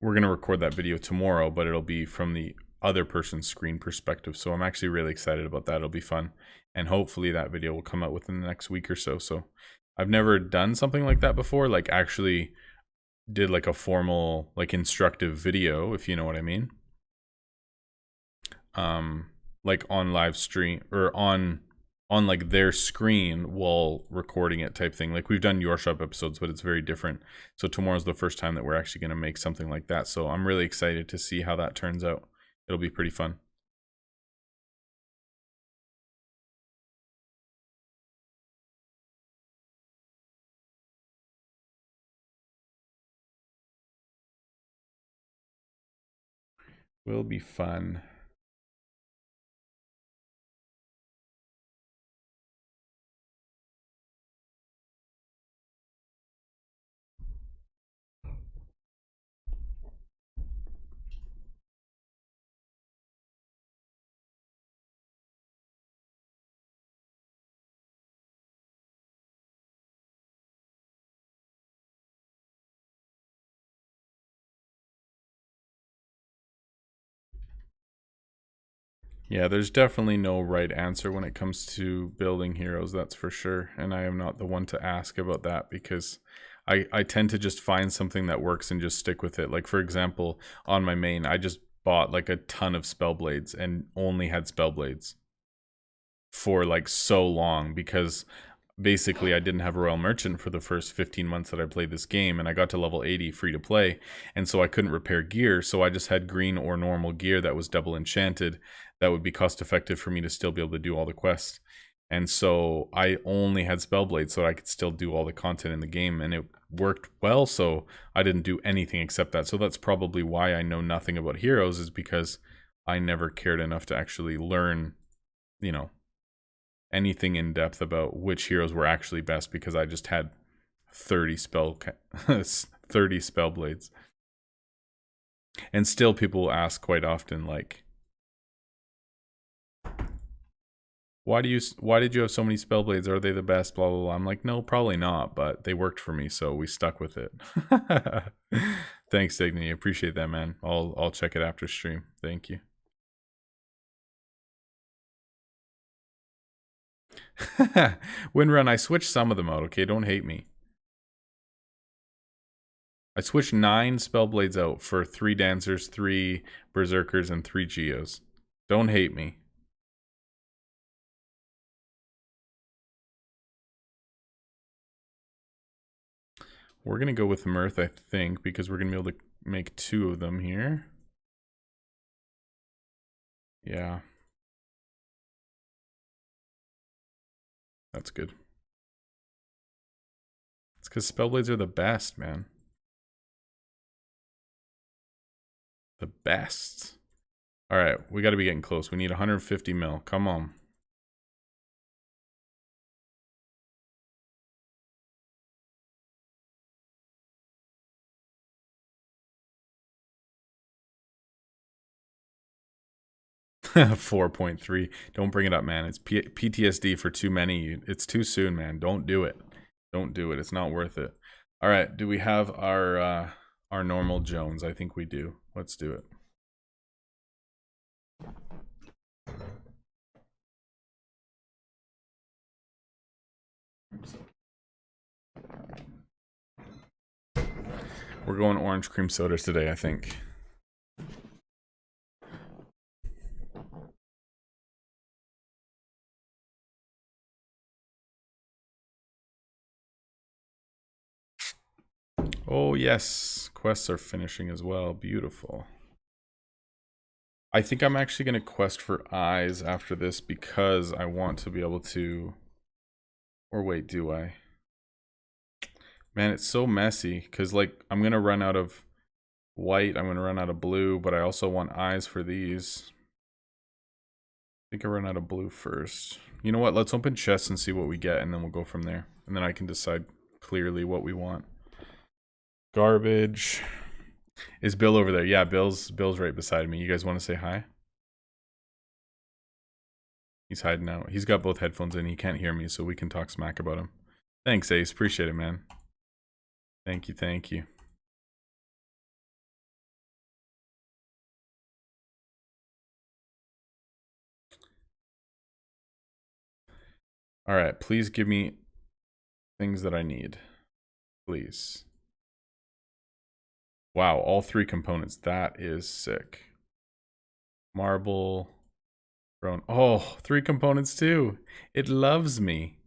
record that video tomorrow, but it'll be from the other person's screen perspective. So I'm actually really excited about that. It'll be fun, and hopefully that video will come out within the next week or so. So I've never done something like that before, like actually did like a formal like instructive video, if you know what I mean. Like on live stream or on like their screen while recording it type thing. Like we've done Your Shop episodes, but it's very different. So tomorrow's the first time that we're actually going to make something like that. So I'm really excited to see how that turns out. It'll be pretty fun. Will be fun. Yeah, there's definitely no right answer when it comes to building heroes, that's for sure. And I am not the one to ask about that, because I tend to just find something that works and just stick with it. Like, for example, on my main, I just bought like a ton of spell blades and only had spell blades for like so long, because basically I didn't have a Royal Merchant for the first 15 months that I played this game, and I got to level 80 free to play, and so I couldn't repair gear, so I just had green or normal gear that was double enchanted that would be cost effective for me to still be able to do all the quests. And so I only had Spellblade so I could still do all the content in the game, and it worked well, so I didn't do anything except that. So that's probably why I know nothing about heroes, is because I never cared enough to actually learn, you know, anything in depth about which heroes were actually best, because I just had 30 30 spell blades. And still people will ask quite often, like, why did you have so many spell blades? Are they the best? Blah blah blah. I'm like, no, probably not, but they worked for me, so we stuck with it. Thanks, Dignity. Appreciate that, man. I'll check it after stream. Thank you. Windrun, I switched some of them out, okay? Don't hate me. I switched 9 Spellblades out for 3 Dancers, 3 Berserkers, and 3 Geos. Don't hate me. We're going to go with Mirth, I think, because we're going to be able to make 2 of them here. Yeah. That's good. It's because Spellblades are the best, man. The best. Alright, we got to be getting close. We need 150 mil. Come on. $4.3. Don't bring it up, man. It's PTSD for too many. It's too soon, man. Don't do it. Don't do it. It's not worth it. All right, do we have our normal Jones? I think we do. Let's do it. We're going orange cream soda today, I think. Oh yes, quests are finishing as well. Beautiful. I think I'm actually going to quest for eyes after this because I want to be able to... Or wait, do I? Man, it's so messy because like I'm going to run out of white, I'm going to run out of blue, but I also want eyes for these. I think I run out of blue first. You know what? Let's open chests and see what we get and then we'll go from there. And then I can decide clearly what we want. Garbage. Is Bill over there? Yeah, Bill's right beside me. You guys want to say hi? He's hiding out. He's got both headphones in. He can't hear me, so we can talk smack about him. Thanks, Ace. Appreciate it, man. Thank you, thank you. All right, please give me things that I need. Please. Wow, all 3 components. That is sick. Marble. Bone. Oh, 3 components too. It loves me.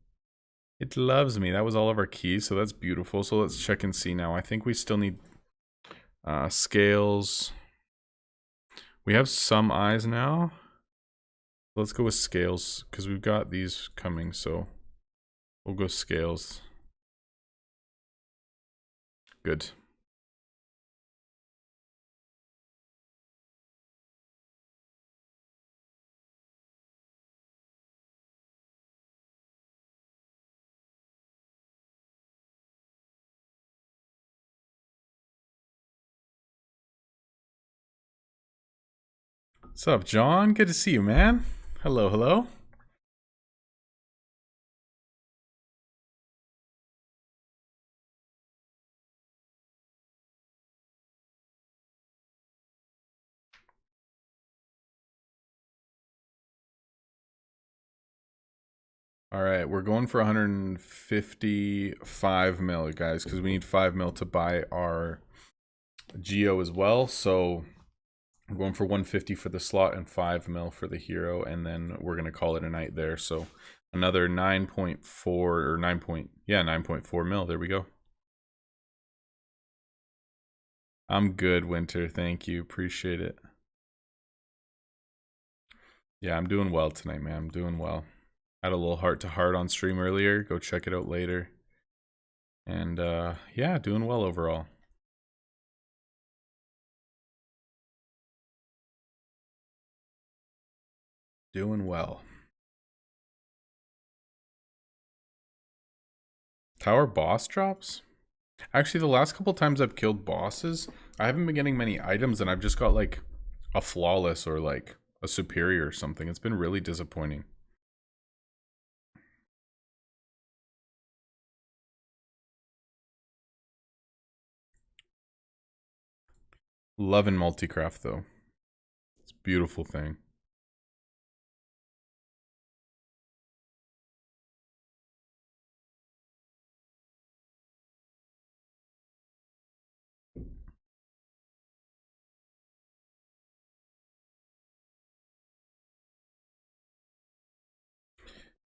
It loves me. That was all of our keys, so that's beautiful. So let's check and see now. I think we still need scales. We have some eyes now. Let's go with scales because we've got these coming, so we'll go scales. Good. What's up, John? Good to see you, man. Hello, hello. All right, we're going for 155 mil, guys, because we need 5 mil to buy our Geo as well. So I'm going for 150 for the slot and 5 mil for the hero, and then we're gonna call it a night there. So another 9.4 or 9.4 mil. There we go. I'm good, Winter. Thank you. Appreciate it. Yeah, I'm doing well tonight, man. I'm doing well. Had a little heart to heart on stream earlier. Go check it out later. And yeah, doing well overall. Doing well. Tower boss drops? Actually, the last couple times I've killed bosses, I haven't been getting many items and I've just got like a flawless or like a superior or something. It's been really disappointing. Loving multicraft though. It's a beautiful thing.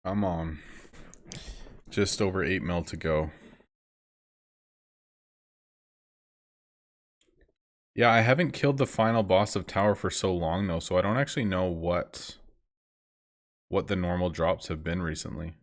I'm on. Just over 8 mil to go. Yeah, I haven't killed the final boss of Tower for so long though, so I don't actually know what the normal drops have been recently.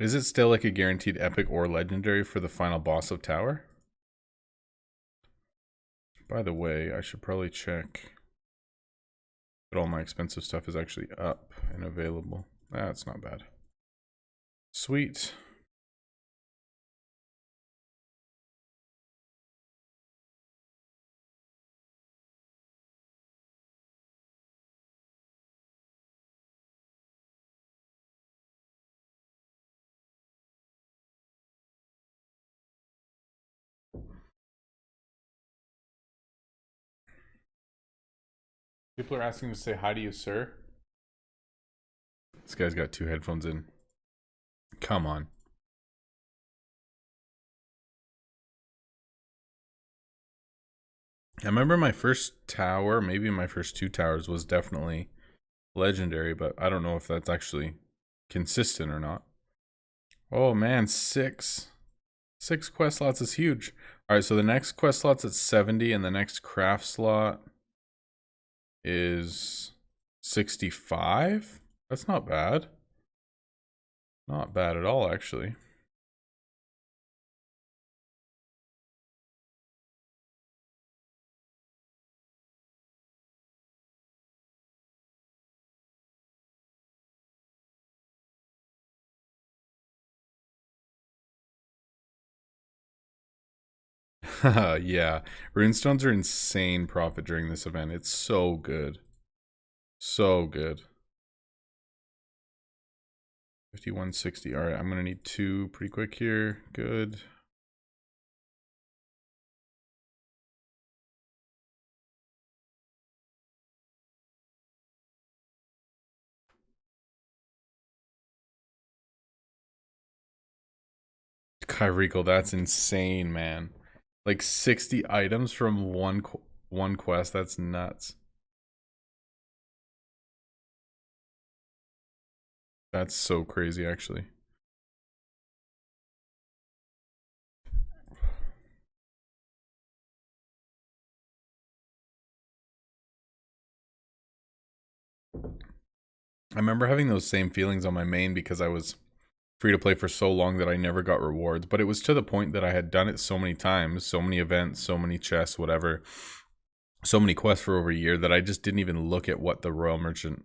Is it still like a guaranteed epic or legendary for the final boss of Tower? By the way, I should probably check that all my expensive stuff is actually up and available. That's not bad. Sweet. People are asking to say hi to you, sir. This guy's got 2 headphones in. Come on. I remember my first tower, maybe my first 2 towers was definitely legendary, but I don't know if that's actually consistent or not. Oh man, 6. 6 quest slots is huge. Alright, so the next quest slot's at 70, and the next craft slot is 65? That's not bad. Not bad at all, actually. Yeah, runestones are insane profit during this event. It's so good. So good. 5160. Alright, I'm gonna need 2 pretty quick here. Good. Kyrico, that's insane, man. Like 60 items from one quest. That's nuts. That's so crazy, actually. I remember having those same feelings on my main because I was free to play for so long that I never got rewards. But it was to the point that I had done it so many times, so many events, so many chests, whatever, so many quests for over a year that I just didn't even look at what the Royal Merchant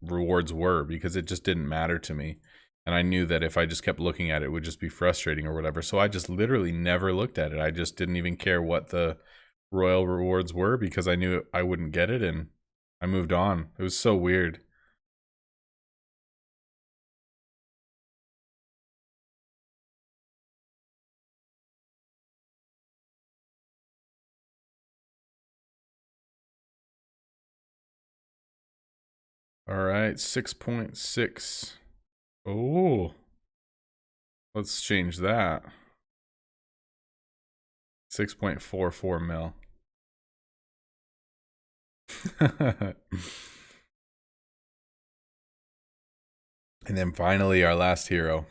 rewards were because it just didn't matter to me. And I knew that if I just kept looking at it, it would just be frustrating or whatever. So I just literally never looked at it. I just didn't even care what the royal rewards were because I knew I wouldn't get it, and I moved on. It was so weird. All right, 6.6. Oh, let's change that. 6.44 mil. And then finally, our last hero.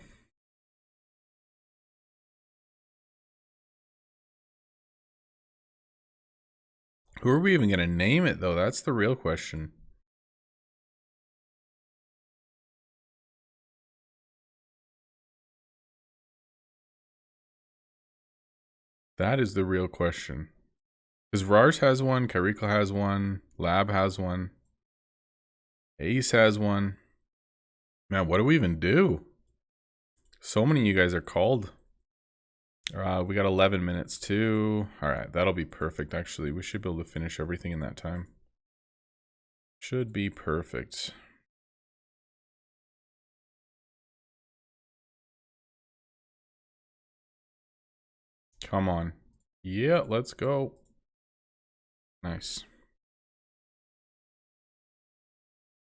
Who are we even going to name it, though? That's the real question. That is the real question. Because Rars has one, Karikla has one, Lab has one, Ace has one. Man, what do we even do? So many of you guys are called. We got 11 minutes too. All right, that'll be perfect, actually. We should be able to finish everything in that time. Should be perfect. Come on. Yeah, let's go. Nice.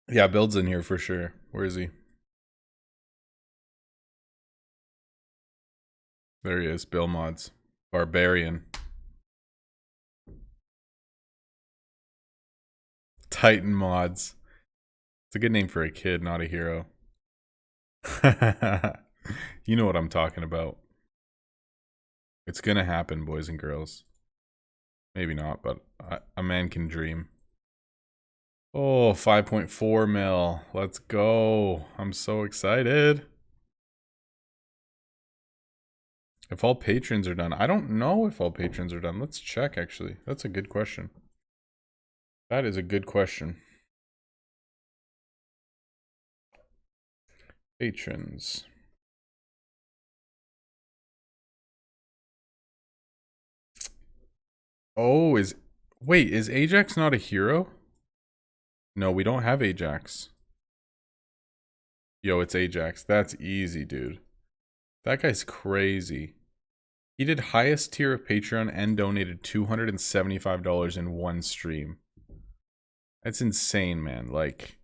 Yeah, Build's in here for sure. Where is he? There he is. Bill mods. Barbarian. Titan mods. It's a good name for a kid, not a hero. You know what I'm talking about. It's gonna happen, boys and girls. Maybe not, but a man can dream. Oh, 5.4 mil. Let's go. I'm so excited. If all patrons are done. I don't know if all patrons are done. Let's check, actually. That's a good question. That is a good question. Patrons. Oh, wait, is Ajaxx not a hero? No, we don't have Ajaxx. Yo, it's Ajaxx. That's easy, dude. That guy's crazy. He did highest tier of Patreon and donated $275 in one stream. That's insane, man. Like,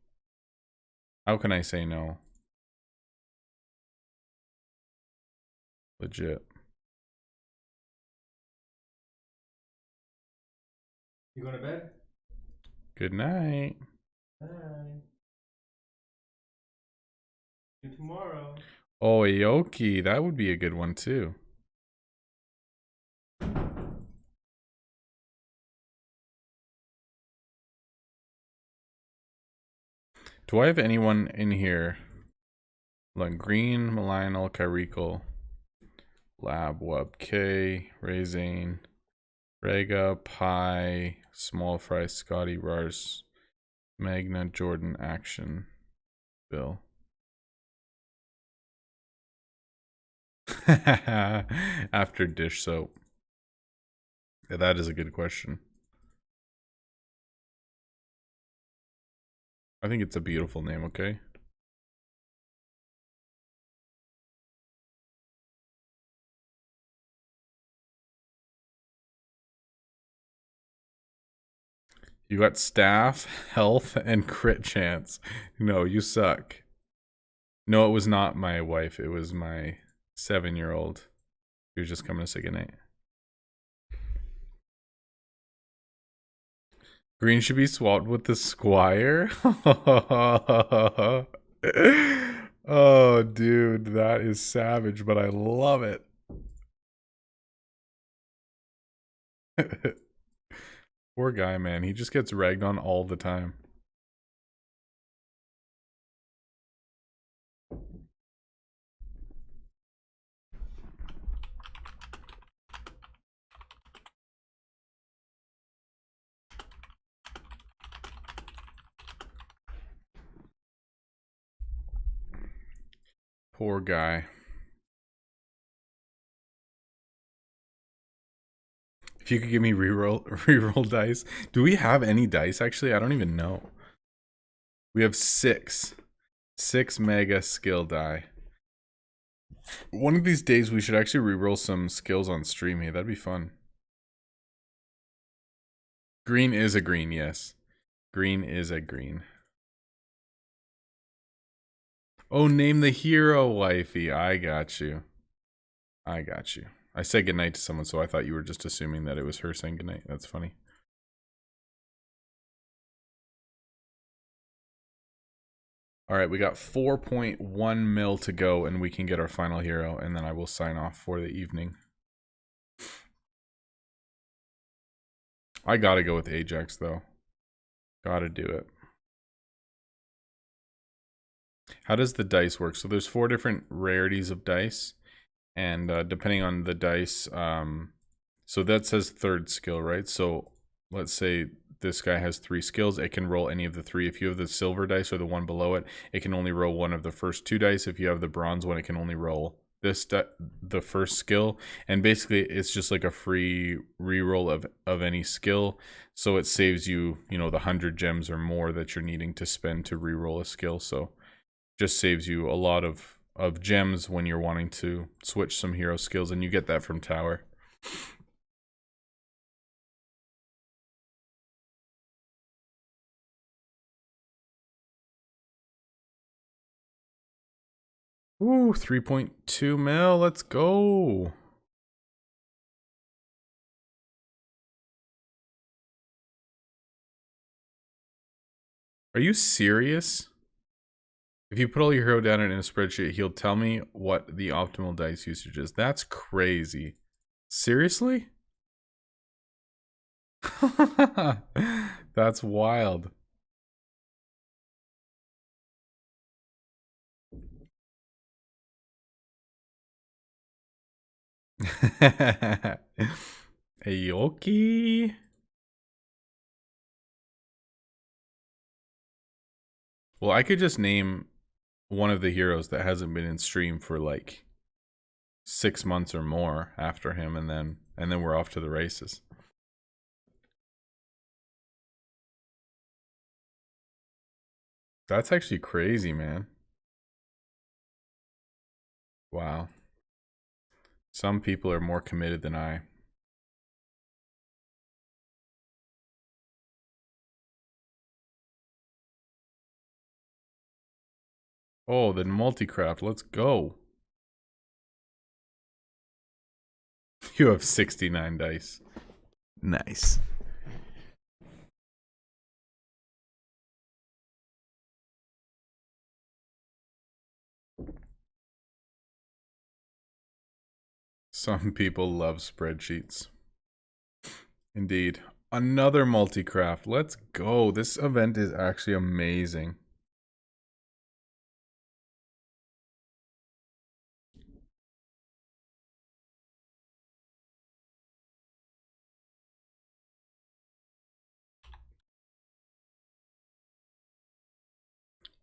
how can I say no? Legit. You going to bed? Good night. Bye. See you tomorrow. Oh, Aoki. That would be a good one, too. Do I have anyone in here? Like Green, Lionel, Kyrikel, Lab, Wub, K, Razane, Rega, Pi, Small Fry, Scotty, Rars, Magna, Jordan, Action, Bill. After dish soap. Yeah, that is a good question. I think it's a beautiful name, okay? You got staff, health, and crit chance. No, you suck. No, it was not my wife. It was my 7-year-old. She was just coming to say goodnight. Green should be swapped with the Squire. Oh, dude, that is savage, but I love it. Poor guy, man. He just gets ragged on all the time. Poor guy. If you could give me reroll dice. Do we have any dice actually? I don't even know. We have 6. 6 mega skill die. One of these days we should actually reroll some skills on stream here. That'd be fun. Green is a green, yes. Green is a green. Oh, name the hero, wifey. I got you. I got you. I said goodnight to someone, so I thought you were just assuming that it was her saying goodnight. That's funny. All right, we got 4.1 mil to go, and we can get our final hero, and then I will sign off for the evening. I gotta go with Ajaxx, though. Gotta do it. How does the dice work? So there's 4 different rarities of dice, and depending on the dice, so that says 3rd skill, right? So let's say this guy has 3 skills. It can roll any of the 3. If you have the silver dice or the one below it, it can only roll one of the first 2 dice. If you have the bronze one, it can only roll the first skill. And basically it's just like a free reroll of any skill. So it saves you, you know, the 100 gems or more that you're needing to spend to reroll a skill. So just saves you a lot of gems when you're wanting to switch some hero skills, and you get that from Tower. Ooh, 3.2 mil. Let's go. Are you serious? If you put all your hero down in a spreadsheet, he'll tell me what the optimal dice usage is. That's crazy. Seriously? That's wild. Aoki. Well, I could just name one of the heroes that hasn't been in stream for like 6 months or more after him, and then we're off to the races. That's actually crazy, man. Wow. Some people are more committed than I. Oh, the multi-craft. Let's go. You have 69 dice. Nice. Some people love spreadsheets. Indeed. Another multi-craft. Let's go. This event is actually amazing.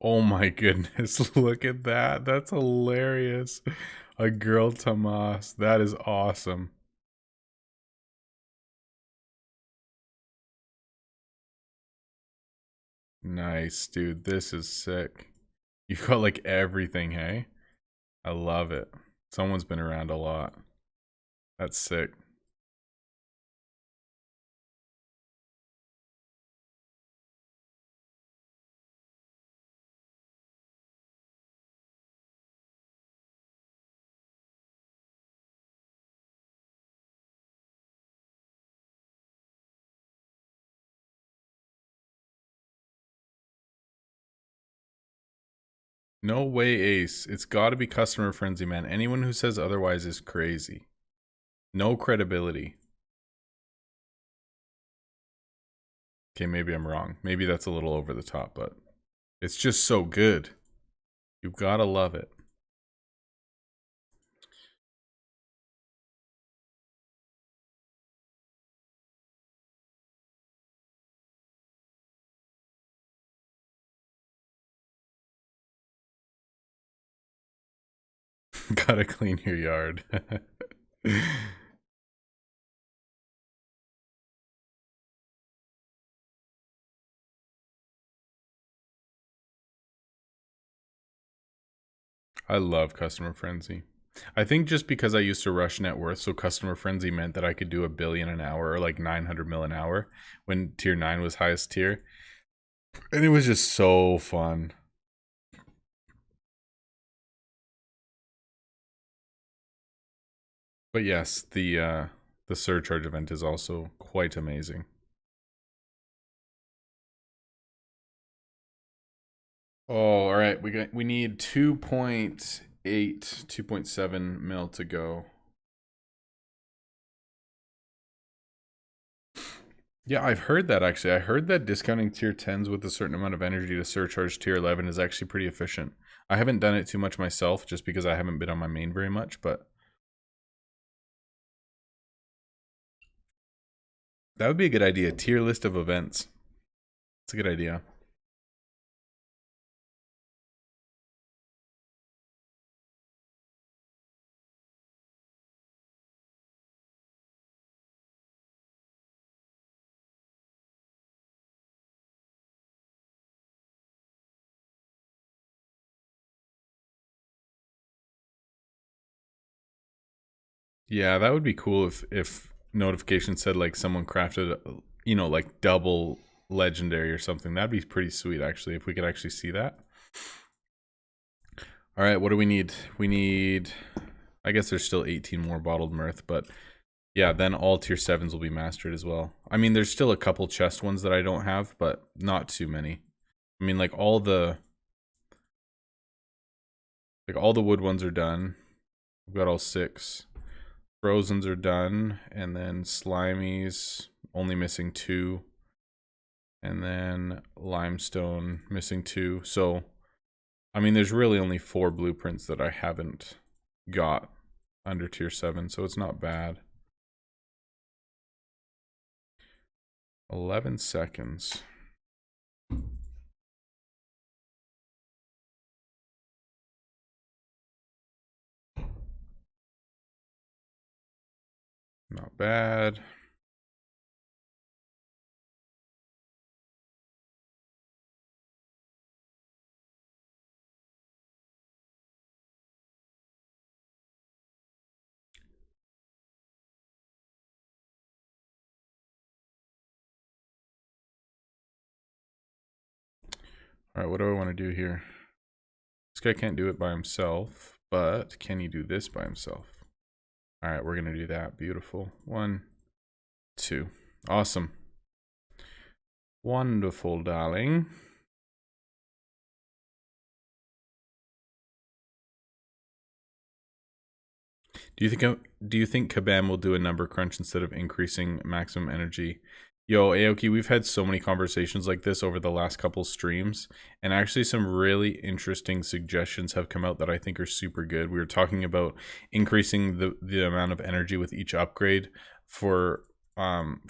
Oh my goodness, look at that. That's hilarious. A girl Tomas. That is awesome. Nice, dude. This is sick. You've got like everything, hey? I love it. Someone's been around a lot. That's sick. No way, Ace. It's gotta be customer frenzy, man. Anyone who says otherwise is crazy. No credibility. Okay, maybe I'm wrong. Maybe that's a little over the top, but it's just so good. You've gotta love it. Gotta clean your yard. I love Customer Frenzy. I think just because I used to rush net worth, so Customer Frenzy meant that I could do 1 billion an hour or like 900 mil an hour when tier 9 was highest tier. And it was just so fun. But yes, the surcharge event is also quite amazing. Oh, all right. We need 2.8, 2.7 mil to go. Yeah, I've heard that actually. I heard that discounting tier 10s with a certain amount of energy to surcharge tier 11 is actually pretty efficient. I haven't done it too much myself just because I haven't been on my main very much, but that would be a good idea. Tier list of events. It's a good idea. Yeah, that would be cool if notification said like someone crafted, like double legendary or something. That'd be pretty sweet actually if we could actually see that. All right, what do we need? We need, I guess there's still 18 more bottled mirth, but yeah, then all tier 7s will be mastered as well. I mean, there's still a couple chest ones that I don't have, but not too many. I mean, like all the wood ones are done. We've got all 6. Frozens are done, and then Slimies only missing 2. And then limestone missing 2. So I mean, there's really only 4 blueprints that I haven't got under tier 7, so it's not bad. 11 seconds. Not bad. All right, what do I want to do here? guy can't do it by himself, but can he do this by himself? All right, we're going to do that. Beautiful. 1, 2. Awesome. Wonderful, darling. Do you think Kabam will do a number crunch instead of increasing maximum energy? Yo, Aoki, we've had so many conversations like this over the last couple streams, and actually some really interesting suggestions have come out that I think are super good. We were talking about increasing the amount of energy with each upgrade for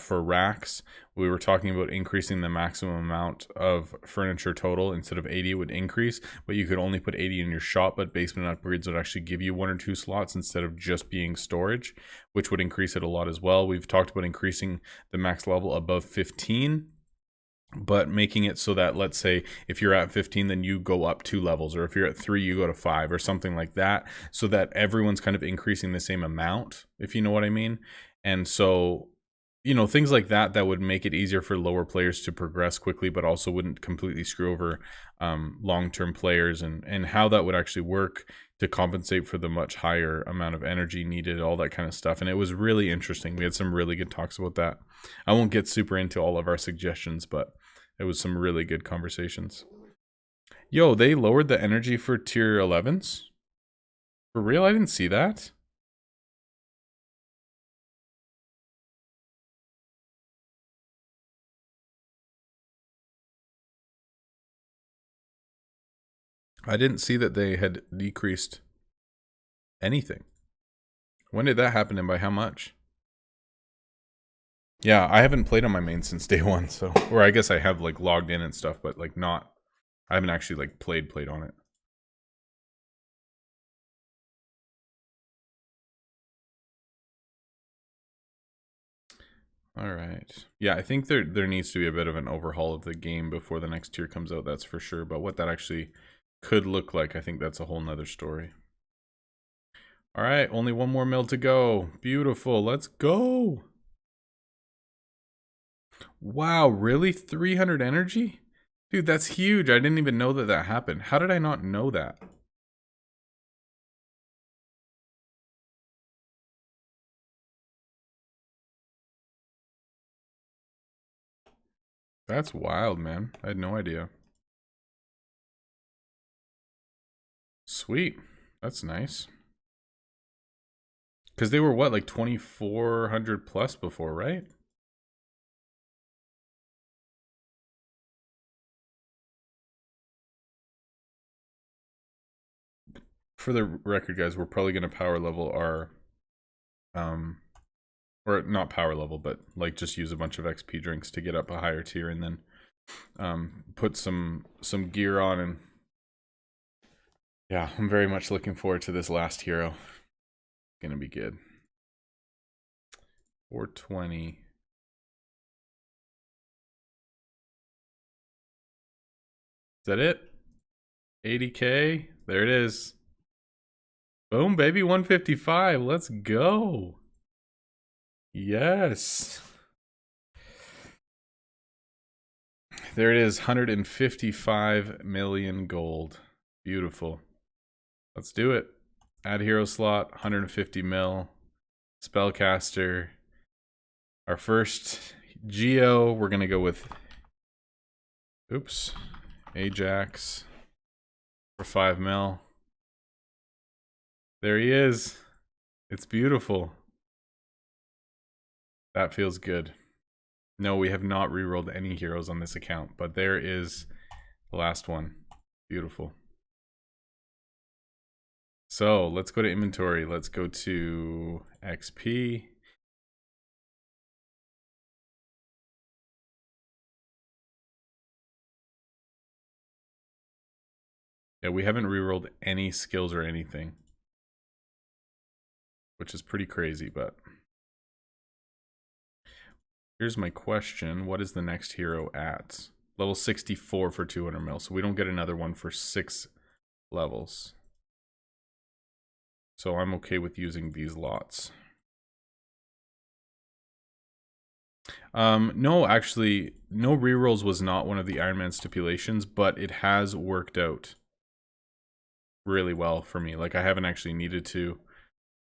racks. We were talking about increasing the maximum amount of furniture total. Instead of 80 it would increase, but you could only put 80 in your shop, but basement upgrades would actually give you 1 or 2 slots instead of just being storage, which would increase it a lot as well. We've talked about increasing the max level above 15, but making it so that, let's say if you're at 15 then you go up 2 levels, or if you're at 3 you go to 5 or something like that, so that everyone's kind of increasing the same amount, if you know what I mean. And so, you know, things like that would make it easier for lower players to progress quickly, but also wouldn't completely screw over long-term players, and how that would actually work to compensate for the much higher amount of energy needed, all that kind of stuff. And it was really interesting. We had some really good talks about that. I won't get super into all of our suggestions, but it was some really good conversations. Yo, they lowered the energy for tier 11s? For real? I didn't see that. I didn't see that they had decreased anything. When did that happen and by how much? Yeah, I haven't played on my main since day 1, so, or I guess I have like logged in and stuff, but like not, I haven't actually like played on it. All right. Yeah, I think there needs to be a bit of an overhaul of the game before the next tier comes out, that's for sure. But what that actually could look like, I think that's a whole nother story. All right, only 1 more mil to go. Beautiful, let's go. Wow, really? 300 energy? Dude, that's huge. I didn't even know that happened. How did I not know that? That's wild, man. I had no idea. Sweet. That's nice. Because they were what, like 2,400 plus before, right? For the record, guys, we're probably going to power level our, or not power level, but like just use a bunch of XP drinks to get up a higher tier, and then put some gear on. And yeah, I'm very much looking forward to this last hero. Gonna be good. 420. Is that it? 80k. There it is. Boom, baby. 155. Let's go. Yes. There it is. 155 million gold. Beautiful. Let's do it. Add hero slot. 150 mil. Spellcaster. Our first Geo. We're gonna go with, oops, Ajaxx for 5 mil. There he is. It's beautiful. That feels good. No, we have not rerolled any heroes on this account, but there is the last one. Beautiful. So let's go to inventory. Let's go to XP. Yeah, we haven't rerolled any skills or anything, which is pretty crazy, but here's my question. What is the next hero at? Level 64 for 200 mil, so we don't get another one for 6 levels. So I'm okay with using these lots. No, actually, no rerolls was not one of the Iron Man stipulations, but it has worked out. really well for me. Like I haven't actually needed to.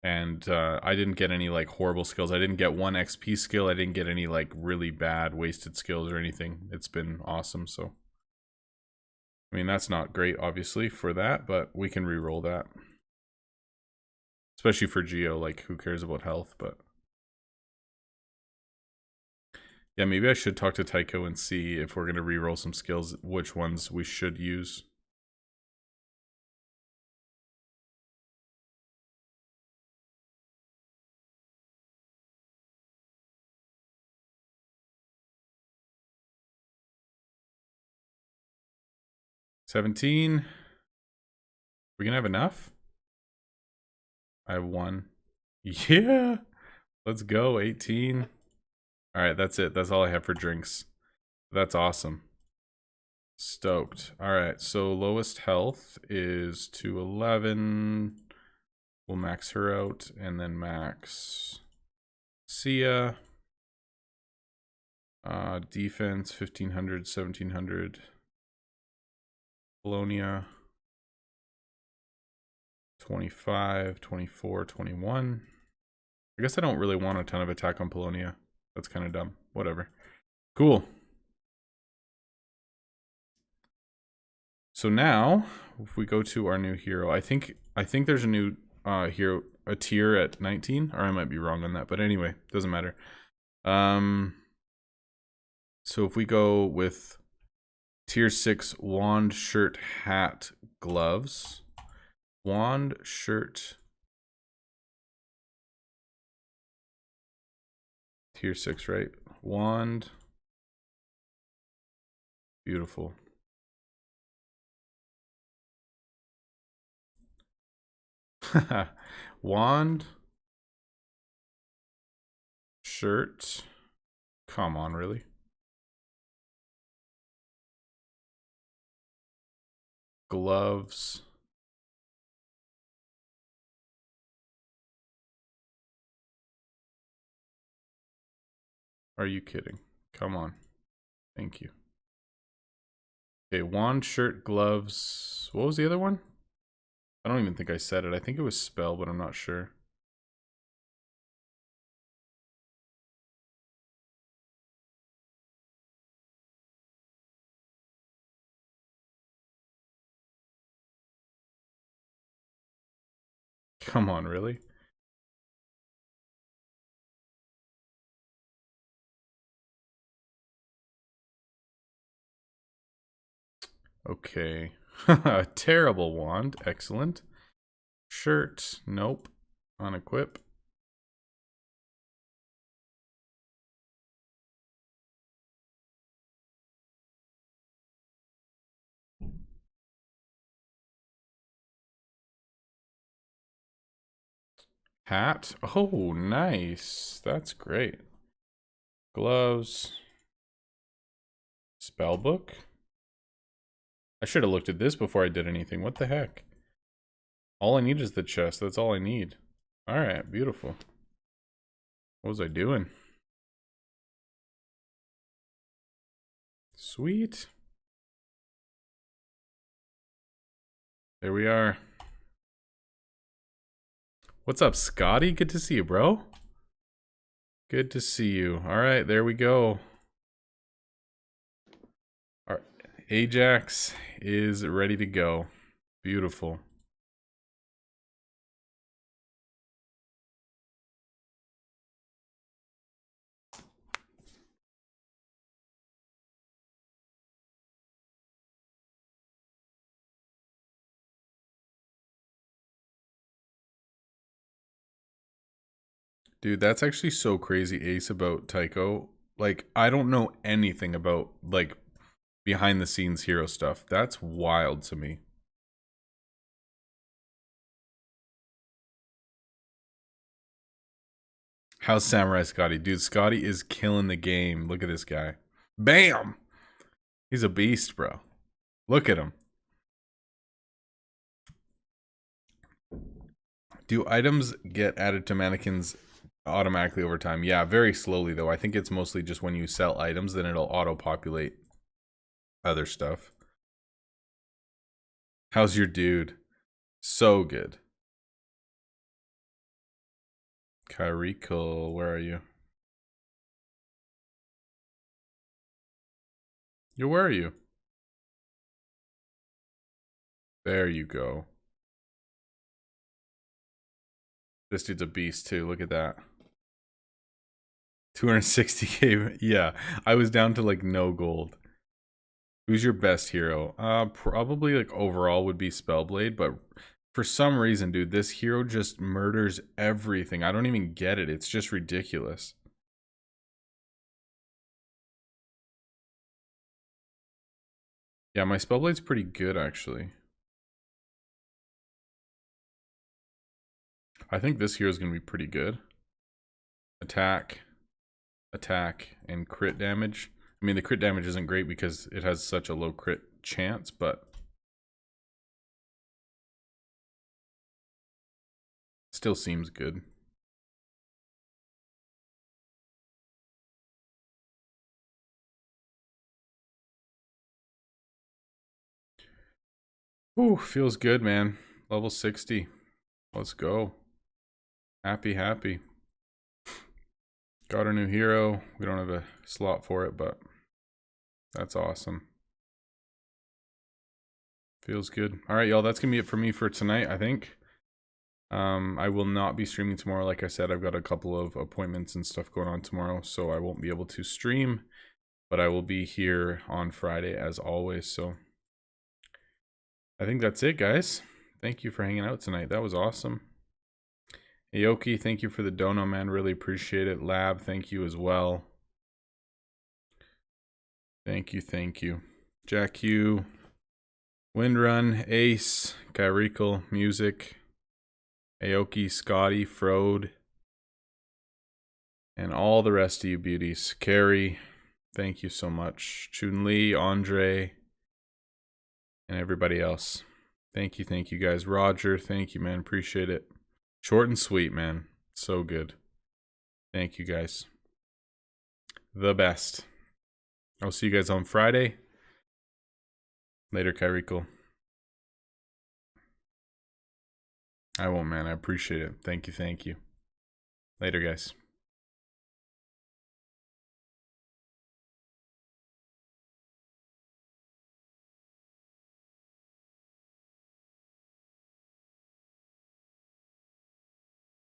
And I didn't get any like horrible skills. I didn't get one XP skill. I didn't get any like really bad wasted skills or anything. It's been awesome. So, I mean, that's not great, obviously, for that, but we can re-roll that. Especially for Geo, like who cares about health, but yeah, maybe I should talk to Tycho and see if we're gonna re-roll some skills, which ones we should use. $17. We gonna have enough? I have one. Yeah. Let's go. 18. All right, that's it. That's all I have for drinks. That's awesome. Stoked. All right, so lowest health is 211. We'll max her out and then max Sia. Defense 1500, 1700. Polonia 25, 24, 21. I guess I don't really want a ton of attack on Polonia. That's kind of dumb. Whatever. Cool. So now, if we go to our new hero, I think there's a new hero, a tier at 19, or I might be wrong on that, but anyway, doesn't matter. So if we go with tier 6 wand, shirt, hat, gloves. Wand, shirt. Tier 6, right? Wand. Beautiful. Wand. Shirt. Come on, really? Gloves. Are you kidding? Come on. Thank you. Okay, wand, shirt, gloves. What was the other one? I don't even think I said it. I think it was spell, but I'm not sure. Come on, really? Okay. Terrible wand. Excellent. Shirt. Nope. Unequip. Hat. Oh, nice. That's great. Gloves. Spellbook. I should have looked at this before I did anything. What the heck? All I need is the chest. That's all I need. Alright, beautiful. What was I doing? Sweet. There we are. What's up, Scotty? Good to see you, bro. Good to see you. Alright, there we go. Our Ajaxx is ready to go. Beautiful. Dude, that's actually so crazy, Ace, about Tycho. Like, I don't know anything about, like, behind the scenes hero stuff. That's wild to me. How's Samurai Scotty? Dude, Scotty is killing the game. Look at this guy. Bam! He's a beast, bro. Look at him. Do items get added to mannequins automatically over time? Yeah, very slowly, though. I think it's mostly just when you sell items, then it'll auto-populate other stuff. How's your dude? So good. Kyrikel, where are you? Where are you? There you go. This dude's a beast too. Look at that. 260k. Yeah, I was down to like no gold. Who's your best hero? Probably like overall would be Spellblade, but for some reason, dude, this hero just murders everything. I don't even get it. It's just ridiculous. Yeah, my Spellblade's pretty good actually. I think this hero's gonna be pretty good. Attack, and crit damage. I mean, the crit damage isn't great because it has such a low crit chance, but still seems good. Ooh, feels good, man. Level 60. Let's go. Happy. Got our new hero. We don't have a slot for it, but that's awesome. Feels good. All right, y'all. That's going to be it for me for tonight, I think. I will not be streaming tomorrow. Like I said, I've got a couple of appointments and stuff going on tomorrow, so I won't be able to stream. But I will be here on Friday as always. So I think that's it, guys. Thank you for hanging out tonight. That was awesome. Aoki, thank you for the dono, man. Really appreciate it. Lab, thank you as well. Thank you. Jack Hugh, Windrun, Ace, Kyrikel, Music, Aoki, Scotty, Frode, and all the rest of you beauties. Carrie, thank you so much. Chun Li, Andre, and everybody else. Thank you guys. Roger, thank you, man. Appreciate it. Short and sweet, man. So good. Thank you guys. The best. I'll see you guys on Friday. Later, Kyrikel. I won't, man. I appreciate it. Thank you. Later, guys.